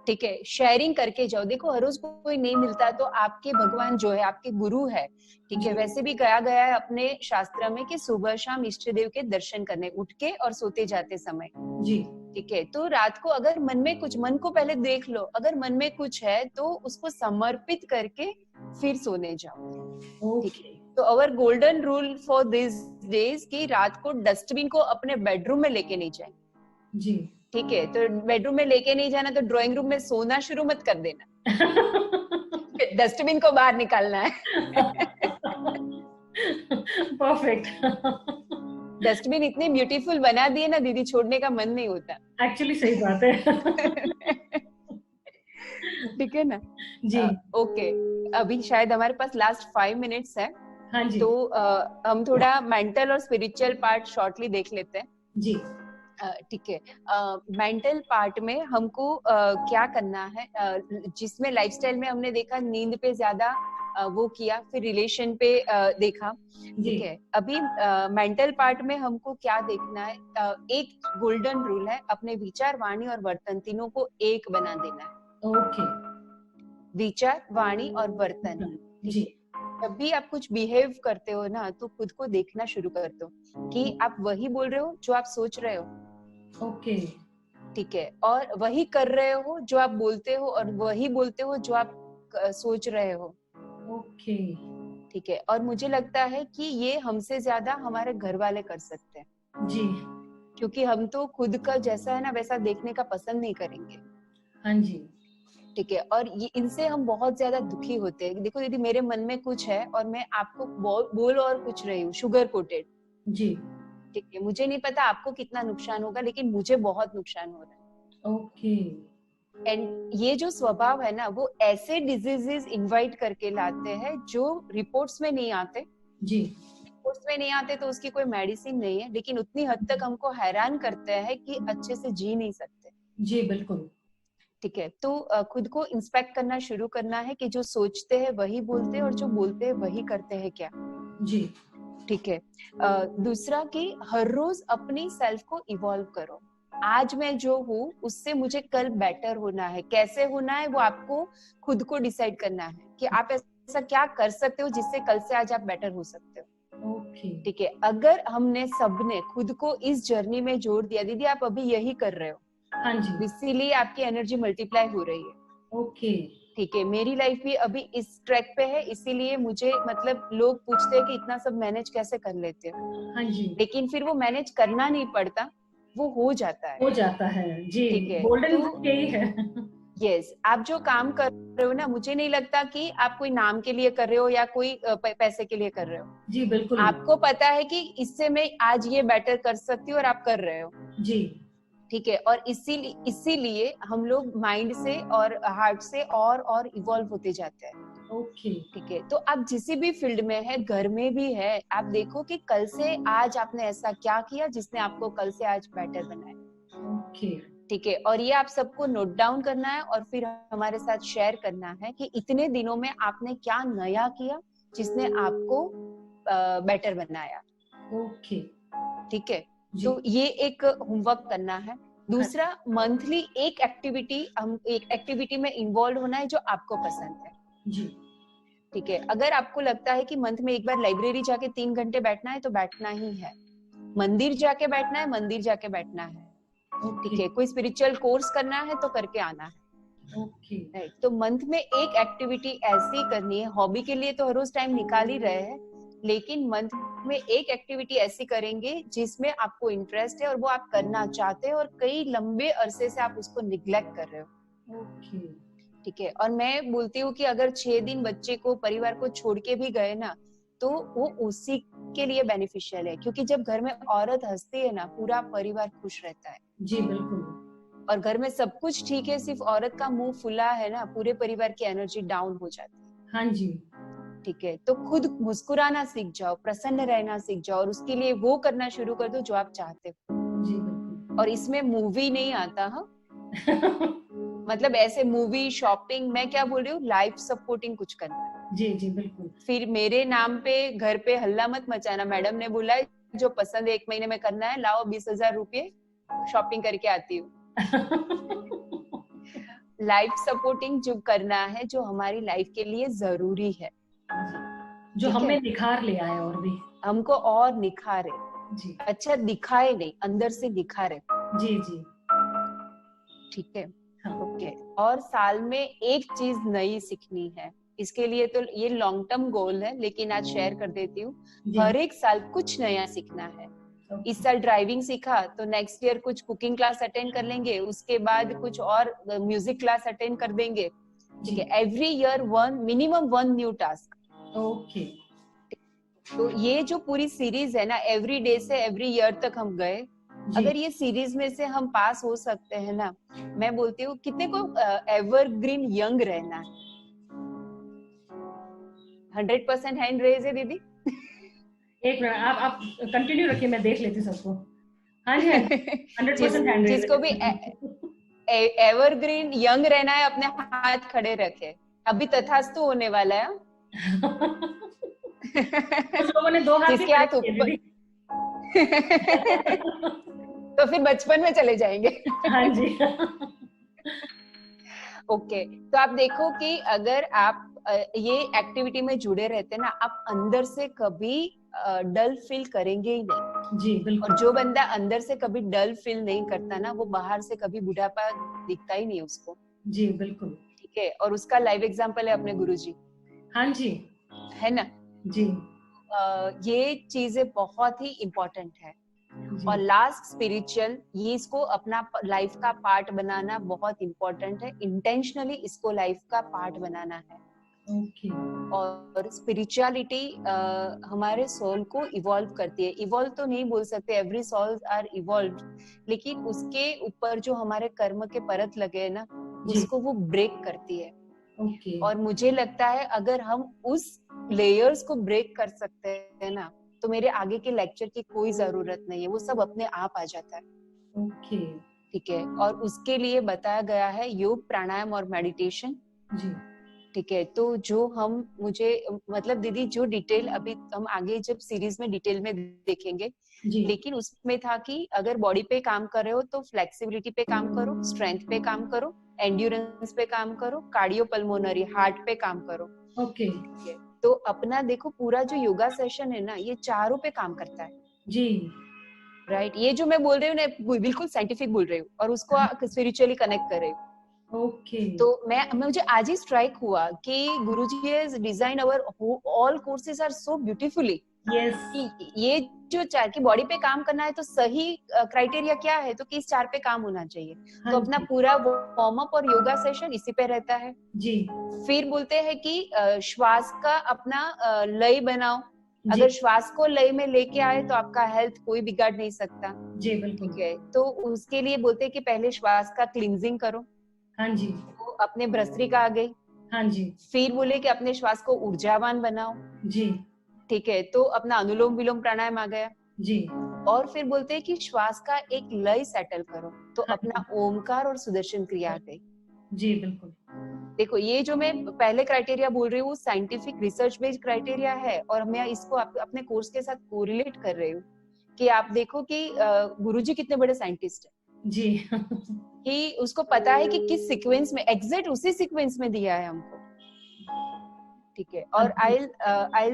Speaker 2: ठीक है, शेयरिंग करके जाओ। देखो हर रोज कोई नहीं मिलता तो आपके भगवान जो है आपके गुरु है, ठीक है।
Speaker 1: जी
Speaker 2: वैसे भी कहा गया है अपने शास्त्र में कि सुबह शाम इष्ट देव के दर्शन करने, उठ के और सोते जाते समय।
Speaker 1: जी।
Speaker 2: ठीक है, तो रात को अगर मन में कुछ, मन को पहले देख लो, अगर मन में कुछ है तो उसको समर्पित करके फिर सोने जाओ। ठीक है,
Speaker 1: ओके।
Speaker 2: तो our golden rule for this days कि रात को डस्टबिन को अपने बेडरूम में लेके नहीं जाए।
Speaker 1: जी।
Speaker 2: ठीक है, तो बेडरूम में लेके नहीं जाना तो ड्राइंग रूम में सोना शुरू मत कर देना। डस्टबिन को बाहर निकालना है।
Speaker 1: परफेक्ट।
Speaker 2: डस्टबिन इतनी ब्यूटीफुल बना दिए ना दीदी, छोड़ने का मन नहीं होता।
Speaker 1: एक्चुअली सही बात है।
Speaker 2: ठीक है ना।
Speaker 1: जी।
Speaker 2: ओके, अभी शायद हमारे पास लास्ट 5 मिनट्स है,
Speaker 1: हाँ जी।
Speaker 2: तो हम थोड़ा मेंटल और स्पिरिचुअल पार्ट शॉर्टली देख लेते हैं।
Speaker 1: जी।
Speaker 2: ठीक है, मेंटल पार्ट में हमको क्या करना है, जिसमें लाइफस्टाइल में हमने देखा नींद पे ज्यादा वो किया, फिर रिलेशन पे देखा।
Speaker 1: जी।
Speaker 2: ठीक है, अभी मेंटल पार्ट में हमको क्या देखना है, एक गोल्डन रूल है, अपने विचार, वाणी और वर्तन तीनों को एक बना देना है।
Speaker 1: ओके।
Speaker 2: विचार, वाणी और वर्तन। ठीक
Speaker 1: जी।
Speaker 2: है, जब भी आप कुछ बिहेव करते हो ना तो खुद को देखना शुरू कर दो कि आप वही बोल रहे हो जो आप सोच रहे हो।
Speaker 1: ओके।
Speaker 2: ठीक है, और वही कर रहे हो जो आप बोलते हो, और वही बोलते हो जो आप सोच रहे हो।
Speaker 1: ओके।
Speaker 2: ठीक है, और मुझे लगता है कि ये हमसे ज्यादा हमारे घर वाले कर सकते हैं,
Speaker 1: जी।
Speaker 2: क्योंकि हम तो खुद का जैसा है ना वैसा देखने का पसंद नहीं करेंगे।
Speaker 1: हाँ जी।
Speaker 2: ठीक है, और ये इनसे हम बहुत ज्यादा दुखी होते हैं। देखो दीदी, मेरे मन में कुछ है और मैं आपको बोल और कुछ रही हूँ, शुगर कोटेड।
Speaker 1: जी।
Speaker 2: ठीक है, मुझे नहीं पता आपको कितना नुकसान होगा, लेकिन मुझे बहुत नुकसान हो रहा है।
Speaker 1: ओके।
Speaker 2: एंड ये जो स्वभाव है ना, वो ऐसे डिजीजेस इनवाइट करके लाते हैं जो रिपोर्ट्स में नहीं आते।
Speaker 1: जी।
Speaker 2: रिपोर्ट्स में नहीं आते तो उसकी कोई मेडिसिन नहीं है, लेकिन उतनी हद तक हमको हैरान करते हैं कि अच्छे से जी नहीं सकते।
Speaker 1: जी बिल्कुल।
Speaker 2: ठीक है, तो खुद को इंस्पेक्ट करना शुरू करना है कि जो सोचते हैं वही बोलते हैं और जो बोलते हैं वही करते हैं क्या।
Speaker 1: जी।
Speaker 2: ठीक है, दूसरा कि हर रोज अपनी सेल्फ को इवॉल्व करो। आज मैं जो हूँ उससे मुझे कल बेटर होना है। कैसे होना है वो आपको खुद को डिसाइड करना है कि आप ऐसा क्या कर सकते हो जिससे कल से आज आप बेटर हो सकते हो।
Speaker 1: ओके।
Speaker 2: ठीक है, अगर हमने सबने खुद को इस जर्नी में जोड़ दिया, दीदी आप अभी यही कर रहे हो,
Speaker 1: हाँ जी।
Speaker 2: इसीलिए आपकी एनर्जी मल्टीप्लाई हो रही है।
Speaker 1: ओके।
Speaker 2: ठीक है, मेरी लाइफ भी अभी इस ट्रैक पे है, इसीलिए मुझे मतलब लोग पूछते हैं कि इतना सब मैनेज कैसे कर लेते हो,
Speaker 1: हाँ जी।
Speaker 2: लेकिन फिर वो मैनेज करना नहीं पड़ता, वो हो जाता है।
Speaker 1: हो जाता है जी।
Speaker 2: ठीक है,
Speaker 1: गोल्डन
Speaker 2: तो
Speaker 1: रूल यही है।
Speaker 2: यस, आप जो काम कर रहे हो ना, मुझे नहीं लगता कि आप कोई नाम के लिए कर रहे हो या कोई पैसे के लिए कर रहे हो।
Speaker 1: जी बिल्कुल।
Speaker 2: आपको पता है कि इससे मैं आज ये बेटर कर सकती हूँ और आप कर रहे हो।
Speaker 1: जी।
Speaker 2: ठीक है, और इसीलिए हम लोग माइंड से और हार्ट से और इवॉल्व होते जाते हैं।
Speaker 1: ओके।
Speaker 2: ठीक है, तो आप जिस भी फील्ड में है, घर में भी है, आप देखो कि कल से आज आपने ऐसा क्या किया जिसने आपको कल से आज बेटर बनाया।
Speaker 1: ओके।
Speaker 2: ठीक है, और ये आप सबको नोट डाउन करना है और फिर हमारे साथ शेयर करना है कि इतने दिनों में आपने क्या नया किया जिसने आपको बेटर बनाया।
Speaker 1: ओके।
Speaker 2: ठीक है,
Speaker 1: जी।
Speaker 2: तो ये एक होमवर्क करना है।
Speaker 1: हाँ।
Speaker 2: दूसरा, मंथली एक एक्टिविटी में इन्वॉल्व होना है जो आपको पसंद है।
Speaker 1: जी।
Speaker 2: ठीक है, अगर आपको लगता है कि मंथ में एक बार लाइब्रेरी जाके 3 घंटे बैठना है तो बैठना ही है, मंदिर जाके बैठना है, मंदिर जाके बैठना है।
Speaker 1: ओके।
Speaker 2: ठीक है, कोई स्पिरिचुअल कोर्स करना है तो करके आना है।
Speaker 1: ओके।
Speaker 2: राइट, तो मंथ में एक एक्टिविटी ऐसी करनी है। हॉबी के लिए तो हर रोज टाइम निकाल ही रहे हैं, लेकिन मंथ में एक एक्टिविटी ऐसी करेंगे जिसमें आपको इंटरेस्ट है और वो आप करना चाहते हैं और कई लंबे अरसे से आप उसको निग्लेक्ट कर रहे हो।
Speaker 1: ओके।
Speaker 2: ठीक है, और मैं बोलती हूँ कि अगर 6 दिन बच्चे को, परिवार को छोड़ के भी गए ना, तो वो उसी के लिए बेनिफिशियल है, क्योंकि जब घर में औरत हंसती है ना, पूरा परिवार खुश रहता है।
Speaker 1: जी बिल्कुल।
Speaker 2: और घर में सब कुछ ठीक है, सिर्फ औरत का मुंह फुला है ना, पूरे परिवार की एनर्जी डाउन हो जाती है।
Speaker 1: हाँ जी।
Speaker 2: ठीक है, तो खुद मुस्कुराना सीख जाओ, प्रसन्न रहना सीख जाओ, और उसके लिए वो करना शुरू कर दो जो आप चाहते हो।
Speaker 1: जी बिल्कुल।
Speaker 2: और इसमें मूवी नहीं आता, हाँ, मतलब ऐसे मूवी, शॉपिंग, मैं क्या बोल रही हूँ, लाइफ सपोर्टिंग कुछ करना है।
Speaker 1: जी जी बिल्कुल।
Speaker 2: फिर मेरे नाम पे घर पे हल्ला मत मचाना, मैडम ने बोला है जो पसंद है 1 महीने में करना है, लाओ 20,000 रुपये शॉपिंग करके आती हूँ। लाइफ सपोर्टिंग जो करना है, जो हमारी लाइफ के लिए जरूरी है,
Speaker 1: जो
Speaker 2: ठीक है,
Speaker 1: हमें निखार ले आए और भी।
Speaker 2: हमको और निखारे,
Speaker 1: जी
Speaker 2: अच्छा दिखाए नहीं, अंदर से निखारे,
Speaker 1: जी जी।
Speaker 2: ठीक है।
Speaker 1: हाँ
Speaker 2: ओके, और साल में एक चीज नई सीखनी है, इसके लिए तो ये लॉन्ग टर्म गोल है, लेकिन आज शेयर कर देती हूँ।
Speaker 1: जी।
Speaker 2: हर एक साल कुछ नया सीखना है।
Speaker 1: ओके।
Speaker 2: इस साल ड्राइविंग सीखा तो नेक्स्ट ईयर कुछ कुकिंग क्लास अटेंड कर लेंगे, उसके बाद कुछ और म्यूजिक क्लास अटेंड कर देंगे, ठीक
Speaker 1: जी।
Speaker 2: है। Every year minimum 1 new task.
Speaker 1: Okay.
Speaker 2: तो ये जो पूरी सीरीज है ना, एवरी डे से एवरी ईयर तक हम गए,
Speaker 1: जी
Speaker 2: अगर ये सीरीज में से हम पास हो सकते हैं ना, मैं बोलती हूँ कितने को एवरग्रीन यंग रहना है। 100% हैंड रेज है दीदी।
Speaker 1: एक मिनट, आप कंटिन्यू रखिए, मैं देख लेती हूँ सबको। हाँ जी हाँ जी, 100% हैंड रेज
Speaker 2: जिसको भी एवरग्रीन यंग रहना है, अपने हाथ खड़े रखे, अभी तथास्तु होने वाला है।
Speaker 1: कुछ लोगों ने 2 हाथ भी
Speaker 2: जिसके
Speaker 1: खड़े
Speaker 2: हाथ
Speaker 1: किए
Speaker 2: ऊपर।
Speaker 1: दीदी।
Speaker 2: तो फिर बचपन में चले जाएंगे।
Speaker 1: हाँ जी।
Speaker 2: ओके, तो आप देखो कि अगर आप ये एक्टिविटी में जुड़े रहते ना, आप अंदर से कभी डल फील करेंगे ही नहीं।
Speaker 1: जी
Speaker 2: और
Speaker 1: बिल्कुल।
Speaker 2: जो बंदा अंदर से कभी डल फील नहीं करता ना, वो बाहर से कभी बुढ़ापा दिखता ही नहीं उसको,
Speaker 1: जी बिल्कुल।
Speaker 2: ठीक है। और उसका लाइव एग्जांपल है अपने गुरुजी,
Speaker 1: हाँ जी।
Speaker 2: है ना।
Speaker 1: जी
Speaker 2: ये चीजें बहुत ही इम्पोर्टेंट है।
Speaker 1: जी।
Speaker 2: और लास्ट स्पिरिचुअल, ये इसको अपना लाइफ का पार्ट बनाना बहुत इम्पोर्टेंट है। इंटेंशनली इसको लाइफ का पार्ट बनाना है।
Speaker 1: ओके।
Speaker 2: और स्पिरिचुअलिटी हमारे सोल को इवॉल्व करती है। इवॉल्व तो नहीं बोल सकते, एवरी सोल्स आर इवॉल्व, लेकिन उसके ऊपर जो हमारे कर्म के परत लगे है ना,
Speaker 1: जी।
Speaker 2: उसको वो ब्रेक करती है।
Speaker 1: ओके।
Speaker 2: और मुझे लगता है अगर हम उस लेयर्स को ब्रेक कर सकते हैं ना, तो मेरे आगे के लेक्चर की कोई जरूरत नहीं है, वो सब अपने आप आ जाता है,
Speaker 1: ओके।
Speaker 2: ठीक है। और उसके लिए बताया गया है योग, प्राणायाम और मेडिटेशन,
Speaker 1: जी
Speaker 2: ठीक है। तो जो हम मुझे मतलब दीदी जो डिटेल अभी हम आगे जब सीरीज में डिटेल में देखेंगे,
Speaker 1: जी।
Speaker 2: लेकिन उसमें था कि अगर बॉडी पे काम कर रहे हो तो फ्लेक्सिबिलिटी पे काम करो, स्ट्रेंथ पे काम करो, एंड्योरेंस पे काम करो, कार्डियो पल्मोनरी हार्ट पे काम करो,
Speaker 1: ओके।
Speaker 2: ठीक है। तो अपना देखो पूरा जो योगा सेशन है ना, ये चारों पे काम करता है,
Speaker 1: जी।
Speaker 2: राइट। ये जो मैं बोल रही हूँ ना, बिल्कुल साइंटिफिक बोल रही हूँ और उसको स्पिरिचुअली कनेक्ट कर रही हूँ।
Speaker 1: ओके।
Speaker 2: तो मुझे आज ही स्ट्राइक हुआ कि Guruji has design our all courses are so beautifully,
Speaker 1: yes.
Speaker 2: कि ये जो चार की बॉडी पे काम करना है तो सही क्राइटेरिया क्या है, तो कि इस 4 पे काम होना चाहिए।
Speaker 1: हाँ
Speaker 2: तो अपना
Speaker 1: जी।
Speaker 2: पूरा वार्म अप और योगा सेशन इसी पे रहता है।
Speaker 1: जी
Speaker 2: फिर बोलते हैं कि श्वास का अपना लय बनाओ,
Speaker 1: जी।
Speaker 2: अगर श्वास को लय में लेके आए तो आपका हेल्थ कोई बिगाड़ नहीं सकता,
Speaker 1: जी बिल्कुल।
Speaker 2: ठीक है। तो उसके लिए बोलते हैं कि पहले श्वास का क्लींजिंग करो,
Speaker 1: हाँ जी।
Speaker 2: तो अपने भस्त्रिका आ गई।
Speaker 1: हाँ जी।
Speaker 2: फिर बोले कि अपने श्वास को ऊर्जावान बनाओ,
Speaker 1: जी।
Speaker 2: ठीक है। तो अपना अनुलोम विलोम प्राणायाम आ गया।
Speaker 1: जी।
Speaker 2: और फिर बोलते हैं कि श्वास का एक लय सेटल करो, तो
Speaker 1: हाँ
Speaker 2: अपना
Speaker 1: जी।
Speaker 2: ओमकार और सुदर्शन क्रिया आ गई।
Speaker 1: जी बिल्कुल।
Speaker 2: देखो ये जो मैं पहले क्राइटेरिया बोल रही हूँ साइंटिफिक रिसर्च बेस्ड क्राइटेरिया है, और मैं इसको अपने कोर्स के साथ कोरिलेट कर रही हूँ कि आप देखो कि गुरुजी कितने बड़े साइंटिस्ट है,
Speaker 1: जी।
Speaker 2: कि उसको पता है कि किस सीक्वेंस में, एग्जैक्ट उसी सीक्वेंस में दिया है हमको, ठीक है। और I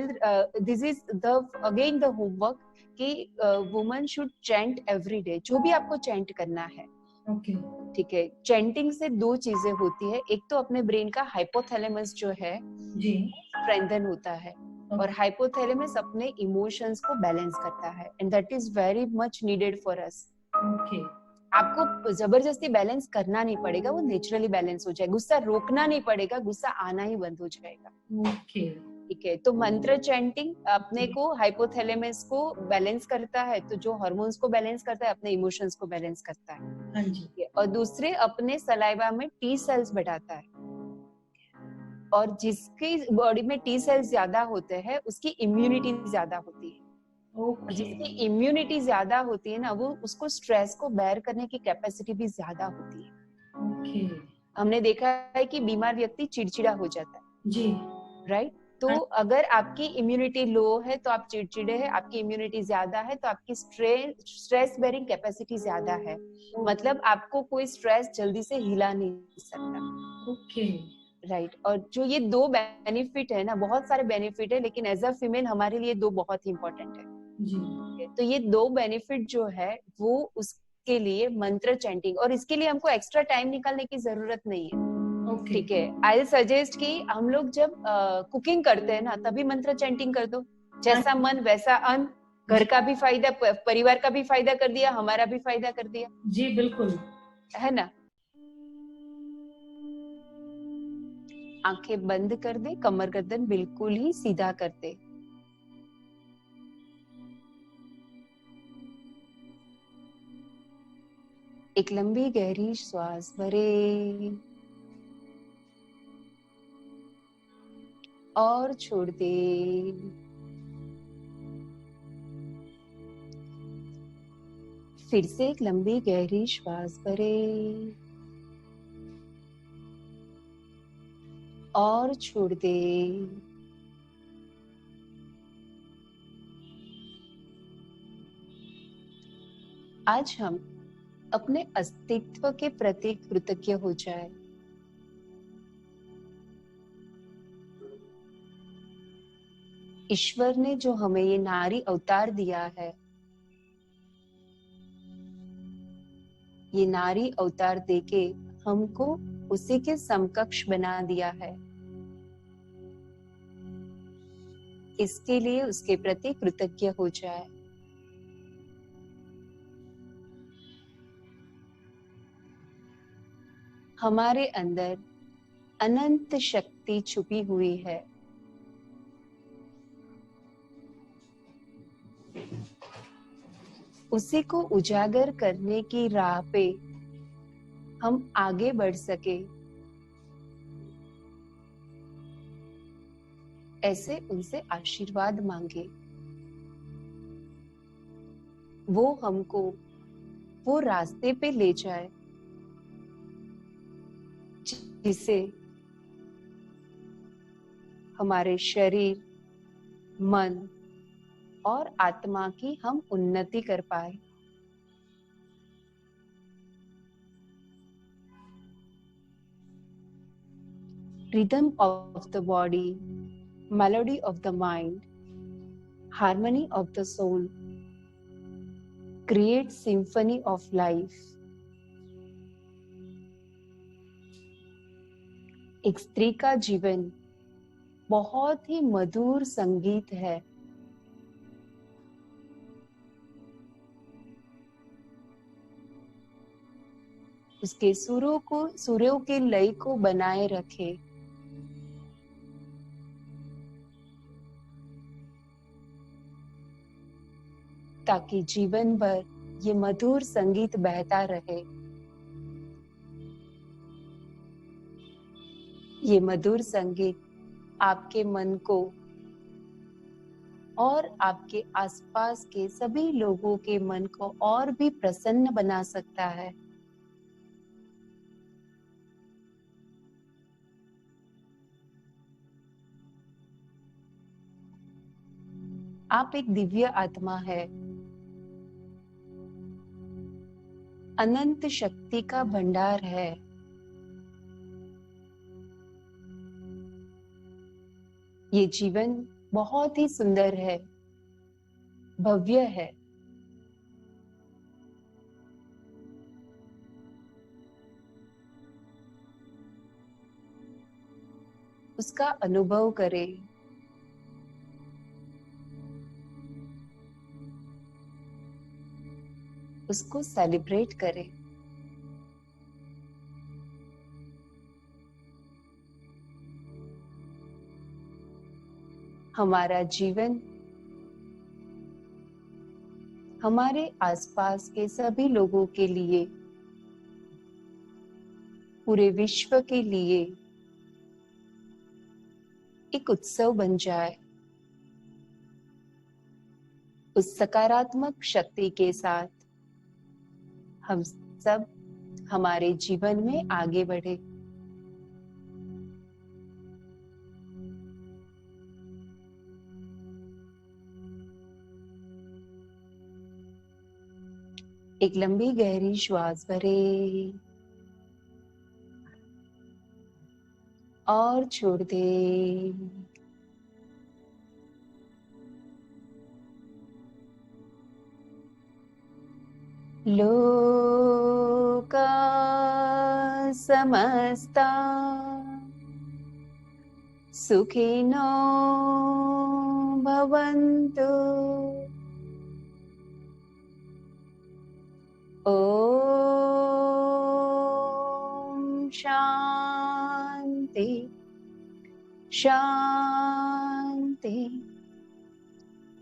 Speaker 2: this is the again the homework कि woman should chant every day, जो भी आपको चैंट करना है,
Speaker 1: ओके।
Speaker 2: ठीक है। चैंटिंग से 2 चीजें होती है, एक तो अपने ब्रेन का हाइपोथैलेमस जो है
Speaker 1: जी।
Speaker 2: स्ट्रेंथन होता है, और
Speaker 1: ओके।
Speaker 2: हाइपोथैलेमस अपने इमोशंस को बैलेंस करता है, and that is very much needed for us.
Speaker 1: Okay.
Speaker 2: आपको जबरदस्ती बैलेंस करना नहीं पड़ेगा, वो नेचुरली बैलेंस हो जाएगा। गुस्सा रोकना नहीं पड़ेगा, गुस्सा आना ही बंद हो जाएगा,
Speaker 1: ओके।
Speaker 2: ठीक है। तो मंत्र चैंटिंग अपने
Speaker 1: जी।
Speaker 2: को हाइपोथैलेमस को बैलेंस करता है, तो जो हार्मोन्स को बैलेंस करता है, अपने इमोशंस को बैलेंस करता है,
Speaker 1: हाँ जी।
Speaker 2: ठीक है। और दूसरे अपने सलाइवा में टी सेल्स बढ़ाता है, और जिसकी बॉडी में टी सेल्स ज्यादा होते हैं उसकी इम्यूनिटी ज्यादा होती है, और
Speaker 1: ओके।
Speaker 2: जिसकी इम्यूनिटी ज्यादा होती है ना, वो उसको स्ट्रेस को बेयर करने की कैपेसिटी भी ज्यादा होती है,
Speaker 1: ओके।
Speaker 2: हमने देखा है कि बीमार व्यक्ति चिड़चिड़ा हो जाता है
Speaker 1: जी।
Speaker 2: राइट। तो अगर आपकी इम्यूनिटी लो है तो आप चिड़चिड़े हैं, आपकी इम्यूनिटी ज्यादा है तो आपकी स्ट्रेस बेरिंग कैपेसिटी ज्यादा है, मतलब आपको कोई स्ट्रेस जल्दी से हिला नहीं सकता।
Speaker 1: ओके।
Speaker 2: राइट। और जो ये दो बेनिफिट है ना, बहुत सारे बेनिफिट है लेकिन एज अ फीमेल हमारे लिए दो बहुत ही इंपॉर्टेंट है
Speaker 1: जी।
Speaker 2: तो ये दो बेनिफिट जो है वो उसके लिए मंत्र चैंटिंग, और इसके लिए हमको एक्स्ट्रा टाइम निकालने की जरूरत नहीं है।
Speaker 1: ओके।
Speaker 2: ठीक है, आई सजेस्ट कि हम लोग जब कुकिंग करते हैं ना तभी मंत्र चैंटिंग कर दो, जैसा मन वैसा अन्न, घर का भी फायदा, परिवार का भी फायदा कर दिया, हमारा भी फायदा कर दिया।
Speaker 1: जी बिल्कुल,
Speaker 2: है ना। आंखें बंद कर दे, कमर गर्दन बिल्कुल ही सीधा कर दे। एक लंबी गहरी श्वास भरे और छोड़ दे। फिर से एक लंबी गहरी श्वास भरे और छोड़ दे। आज हम अपने अस्तित्व के प्रति कृतज्ञ हो जाए। ईश्वर ने जो हमें ये नारी अवतार दिया है, ये नारी अवतार देके हमको उसी के समकक्ष बना दिया है, इसके लिए उसके प्रति कृतज्ञ हो जाए। हमारे अंदर अनंत शक्ति छुपी हुई है, उसी को उजागर करने की राह पे हम आगे बढ़ सके, ऐसे उनसे आशीर्वाद मांगे। वो हमको वो रास्ते पे ले जाए जिसे हमारे शरीर, मन और आत्मा की हम उन्नति कर पाए। Rhythm of the body, melody of the mind, harmony of the soul, create symphony of life. एक स्त्री का जीवन बहुत ही मधुर संगीत है। उसके सुरों के लय को बनाए रखे, ताकि जीवन भर ये मधुर संगीत बहता रहे। ये मधुर संगीत आपके मन को और आपके आसपास के सभी लोगों के मन को और भी प्रसन्न बना सकता है। आप एक दिव्य आत्मा है, अनंत शक्ति का भंडार है। ये जीवन बहुत ही सुंदर है, भव्य है। उसका अनुभव करें। उसको सेलिब्रेट करें। हमारा जीवन हमारे आसपास के सभी लोगों के लिए, पूरे विश्व के लिए एक उत्सव बन जाए। उस सकारात्मक शक्ति के साथ हम सब हमारे जीवन में आगे बढ़े। एक लंबी गहरी श्वास भरे और छोड़ दे। लोका समस्ता सुखिनो भवन्तु। ओम शांति शांति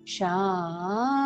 Speaker 2: शांति।